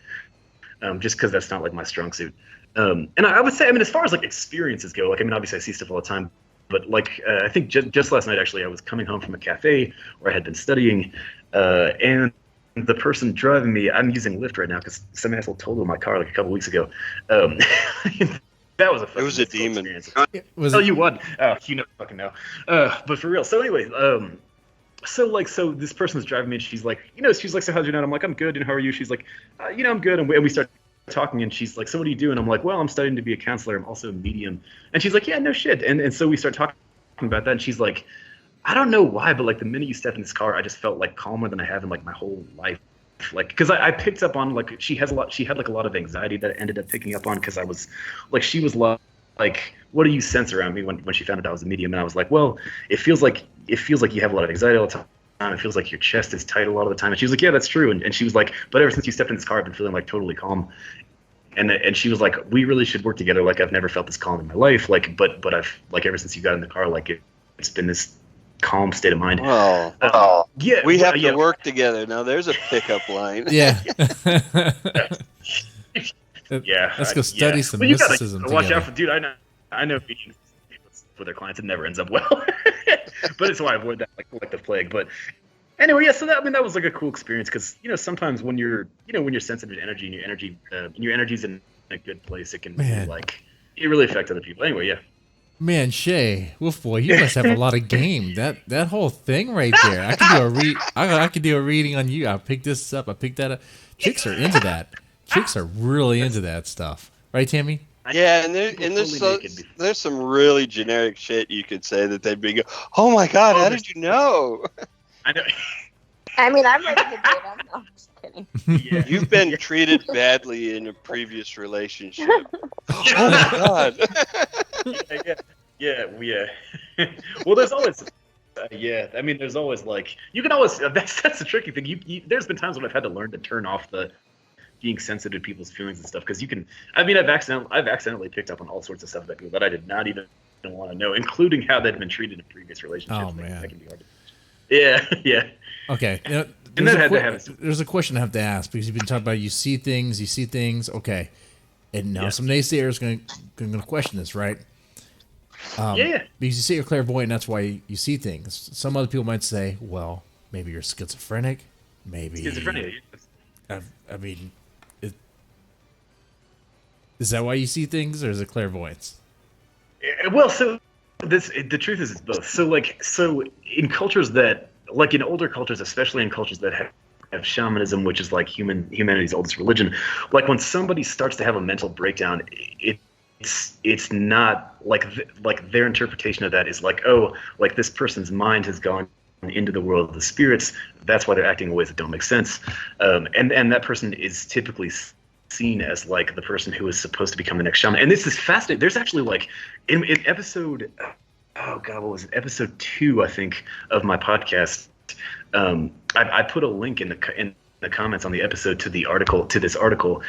Speaker 4: Just because that's not like my strong suit. And I would say, I mean, as far as like experiences go, like, I mean, obviously I see stuff all the time, but like, I think just last night, actually, I was coming home from a cafe where I had been studying, and the person driving me, I'm using Lyft right now because some asshole totaled my car like a couple weeks ago. That was
Speaker 3: it was a demon.
Speaker 4: You what? You never fucking know. But for real. So anyway, so this person was driving me, and she's like, so how's your night? I'm like, I'm good. And how are you? She's like, I'm good. And we start talking, and she's like, so what do you do? And I'm like, well, I'm studying to be a counselor. I'm also a medium. And she's like, yeah, no shit. And so we start talking about that, and she's like, I don't know why, but like the minute you step in this car, I just felt like calmer than I have in like my whole life. Like, because I picked up on, like, she had like a lot of anxiety that I ended up picking up on, because I was like, she was like, what do you sense around me when she found out I was a medium? And I was like, well, it feels like you have a lot of anxiety all the time. It feels like your chest is tight a lot of the time. And she was like, yeah, that's true. And she was like, but ever since you stepped in this car, I've been feeling like totally calm. And she was like, we really should work together. Like, I've never felt this calm in my life. Like, but I've, like, ever since you got in the car, like, it's been this calm state of mind.
Speaker 3: Yeah, we have to work together. Now there's a pickup line.
Speaker 1: Yeah.
Speaker 4: Yeah.
Speaker 1: Let's go study some
Speaker 4: mysticism.
Speaker 1: mysticism
Speaker 4: Watch
Speaker 1: together.
Speaker 4: out for, dude. I know. their clients. It never ends up well. But it's why I avoid that like collective plague. But anyway, yeah. So that was like a cool experience because sometimes when you're sensitive to energy and your energy's in a good place, it can really affect other people. Anyway, yeah.
Speaker 1: Man, Shay, WolfBoy, you must have a lot of game. That whole thing right there. I could do a reading on you. I picked this up. I picked that up. Chicks are into that. Chicks are really into that stuff, right, Tammy?
Speaker 3: Yeah, and there's some really generic shit you could say that they'd be go, oh my god, how did you know?
Speaker 4: I know.
Speaker 2: I mean, I'm ready to date them. No, I'm just kidding.
Speaker 4: Yeah.
Speaker 3: You've been treated badly in a previous relationship. Oh my god.
Speaker 4: Yeah. Well, there's always, I mean, there's always like you can always. That's the tricky thing. There's been times when I've had to learn to turn off the being sensitive to people's feelings and stuff because you can. I mean, I've accidentally picked up on all sorts of stuff about people that I did not even want to know, including how they'd been treated in previous relationships.
Speaker 1: Oh man,
Speaker 4: that can be hard. Yeah.
Speaker 1: Okay. There's a question I have to ask because you've been talking about you see things. Okay, and now some naysayers going to question this, right? Because you say you're clairvoyant, that's why you see things. Some other people might say, well, maybe you're schizophrenic. Maybe
Speaker 4: schizophrenia.
Speaker 1: I mean, is that why you see things, or is it clairvoyance?
Speaker 4: Well, so the truth is it's both. So in cultures that, like in older cultures, especially in cultures that have shamanism, which is like humanity's oldest religion, like when somebody starts to have a mental breakdown, it's not like their interpretation of that is like, oh, like this person's mind has gone into the world of the spirits. That's why they're acting in ways that don't make sense. And that person is typically seen as like the person who is supposed to become the next shaman. And this is fascinating. There's actually like in episode, oh God, what was it? Episode 2, I think, of my podcast. I put a link in the comments on the episode to this article,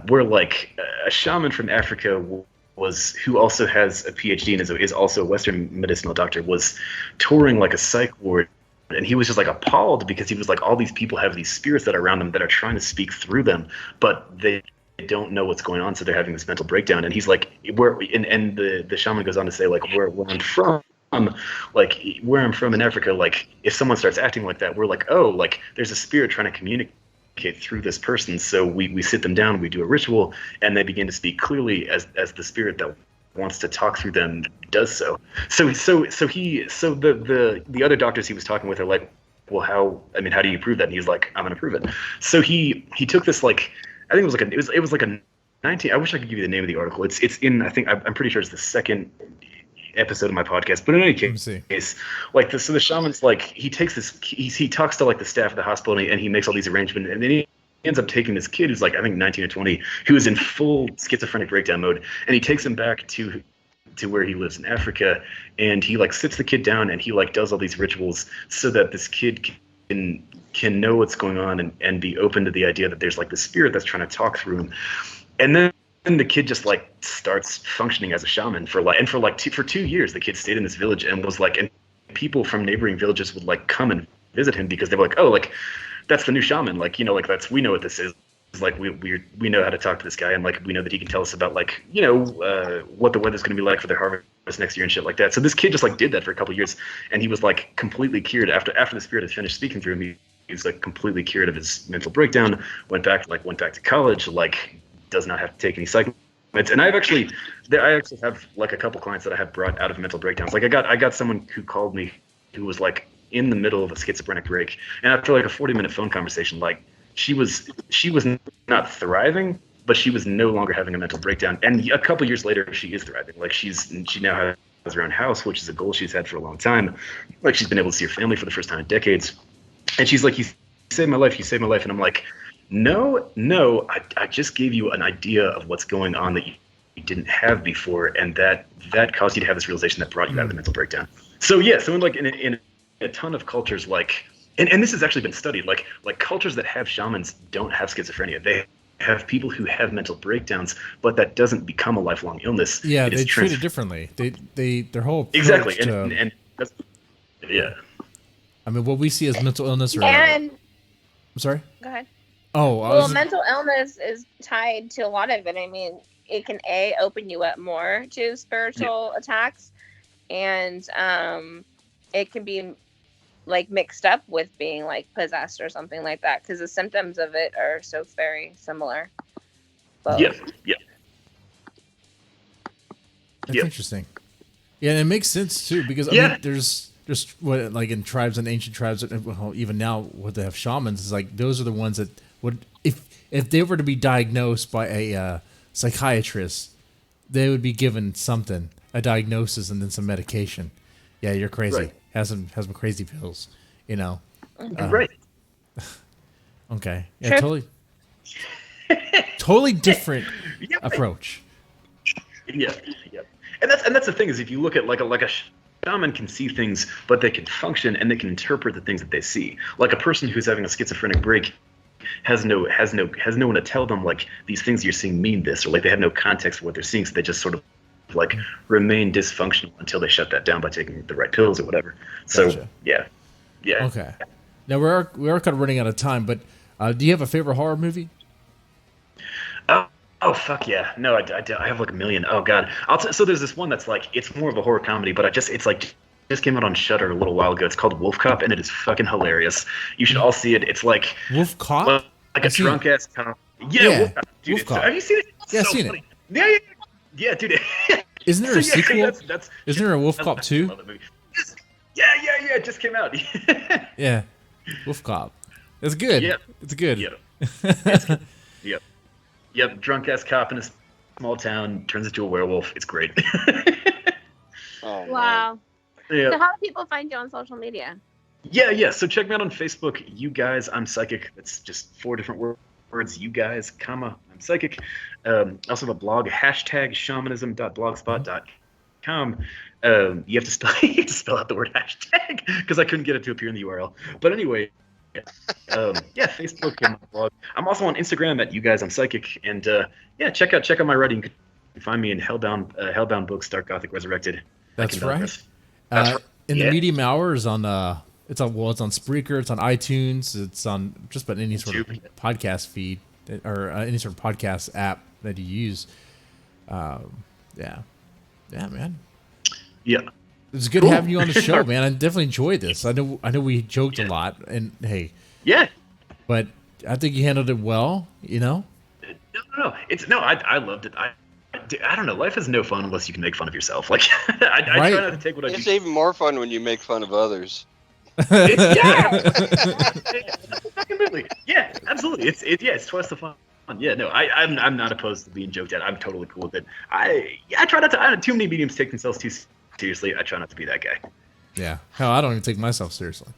Speaker 4: where like a shaman from Africa who also has a PhD and is also a Western medicinal doctor, was touring like a psych ward, and he was just like appalled because he was like, all these people have these spirits that are around them that are trying to speak through them, but they don't know what's going on, so they're having this mental breakdown. And he's like, the shaman goes on to say, like, where I'm from, like where I'm from in Africa, like if someone starts acting like that, we're like, oh, like there's a spirit trying to communicate through this person. So we sit them down, we do a ritual, and they begin to speak clearly as the spirit that wants to talk through them does so. So the other doctors he was talking with are like, well, how do you prove that? And he's like, I'm gonna prove it. So he took this, like, I think it was like a 19. I wish I could give you the name of the article. It's in, I think, I'm pretty sure it's the second episode of my podcast, but in any case, like so the shaman's like, he takes this, he talks to like the staff of the hospital, and he makes all these arrangements, and then he ends up taking this kid who's like, I think 19 or 20, who is in full schizophrenic breakdown mode, and he takes him back to where he lives in Africa, and he like sits the kid down, and he like does all these rituals so that this kid can know what's going on and be open to the idea that there's like the spirit that's trying to talk through him. And then the kid just like starts functioning as a shaman for 2 years. The kid stayed in this village and was like, and people from neighboring villages would like come and visit him because they were like, oh, like that's the new shaman, like, you know, like we know what this is. It's like we know how to talk to this guy, and like we know that he can tell us about, like, you know, what the weather's going to be like for their harvest next year and shit like that. So this kid just like did that for a couple of years, and he was like completely cured after the spirit had finished speaking through him. He was like completely cured of his mental breakdown. Went back to college. Like, does not have to take any psych meds. And I actually have like a couple clients that I have brought out of mental breakdowns. Like I got someone who called me who was like in the middle of a schizophrenic break, and after like a 40-minute phone conversation, like she was not thriving, but she was no longer having a mental breakdown. And a couple years later, she is thriving. Like she now has her own house, which is a goal she's had for a long time. Like she's been able to see her family for the first time in decades. And she's like, you saved my life. And I'm like, no, I just gave you an idea of what's going on that you didn't have before, and that caused you to have this realization that brought you out of the mental breakdown. So yeah, so in a ton of cultures, like, and this has actually been studied, like cultures that have shamans don't have schizophrenia. They have people who have mental breakdowns, but that doesn't become a lifelong illness.
Speaker 1: Yeah, they treat it differently. Their whole
Speaker 4: exactly and that's, yeah.
Speaker 1: I mean, what we see as mental illness,
Speaker 2: and
Speaker 1: I'm sorry.
Speaker 2: Go ahead.
Speaker 1: Oh,
Speaker 2: mental illness is tied to a lot of it. I mean, it can open you up more to spiritual attacks, and it can be like mixed up with being like possessed or something like that, because the symptoms of it are so very similar. Both.
Speaker 4: Yeah.
Speaker 1: That's interesting. Yeah, and it makes sense too, because I mean, there's just what, like in tribes and ancient tribes, well, even now what they have shamans is like those are the ones that would, if they were to be diagnosed by a psychiatrist, they would be given something, a diagnosis, and then some medication. Yeah, you're crazy.
Speaker 4: Right.
Speaker 1: Has some crazy pills, you know.
Speaker 4: Right.
Speaker 1: Okay. Yeah, totally different approach.
Speaker 4: Yeah. And that's the thing, is if you look at like a shaman can see things, but they can function and they can interpret the things that they see. Like a person who's having a schizophrenic break has no one to tell them like these things you're seeing mean this, or like they have no context for what they're seeing, so they just sort of like remain dysfunctional until they shut that down by taking the right pills or whatever. So
Speaker 1: Gotcha.
Speaker 4: yeah.
Speaker 1: Okay. Now we are kind of running out of time, but do you have a favorite horror movie?
Speaker 4: Oh fuck yeah! No, I have like a million. Oh god, so there's this one that's like, it's more of a horror comedy, but just came out on Shudder a little while ago. It's called Wolf Cop, and it is fucking hilarious. You should all see it. It's like
Speaker 1: Wolf Cop,
Speaker 4: like a drunk ass cop. Yeah, Wolf Cop. Dude,
Speaker 1: Wolf Cop.
Speaker 4: Have you seen it? It's
Speaker 1: I've
Speaker 4: so
Speaker 1: seen
Speaker 4: funny. it. Yeah, dude.
Speaker 1: Isn't there a sequel?
Speaker 4: That's
Speaker 1: Isn't there a Wolf Cop 2?
Speaker 4: Yeah. It just came out.
Speaker 1: Yeah, Wolf Cop. It's good.
Speaker 4: Yeah,
Speaker 1: it's good.
Speaker 4: Yeah. Yep. Drunk ass cop in a small town turns into a werewolf. It's great.
Speaker 3: Oh,
Speaker 2: Wow.
Speaker 4: Yeah.
Speaker 2: So how do people find you on social media?
Speaker 4: Yeah. So check me out on Facebook. You guys, I'm psychic. That's just 4 different words. You guys, comma, I'm psychic. I also have a blog, #shamanism.blogspot.com. You have to spell out the word hashtag because I couldn't get it to appear in the URL. But anyway, Facebook and my blog. I'm also on Instagram at You Guys I'm Psychic, and check out my writing. You can find me in Hellbound Books, Dark Gothic Resurrected.
Speaker 1: That's right. In the Medium Hour is on it's on Spreaker, it's on iTunes, it's on just about any sort of podcast feed or any sort of podcast app that you use. Yeah, man.
Speaker 4: Yeah.
Speaker 1: It's good having you on the show, man. I definitely enjoyed this. I know we joked a lot, and hey, but I think you handled it well. You know.
Speaker 4: No. I loved it. I don't know. Life is no fun unless you can make fun of yourself. Like I try not to take what I do.
Speaker 3: It's even more fun when you make fun of others.
Speaker 4: Absolutely. Yeah, absolutely. It's twice the fun. Yeah, no, I'm not opposed to being joked at. I'm totally cool with it. I try not to. I don't, too many mediums take themselves too seriously. I try not to be that guy.
Speaker 1: Yeah. Hell, I don't even take myself seriously.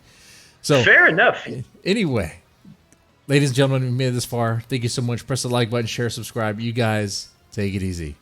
Speaker 1: So
Speaker 4: fair enough.
Speaker 1: Anyway, ladies and gentlemen, we made it this far. Thank you so much. Press the like button, share, subscribe. You guys take it easy.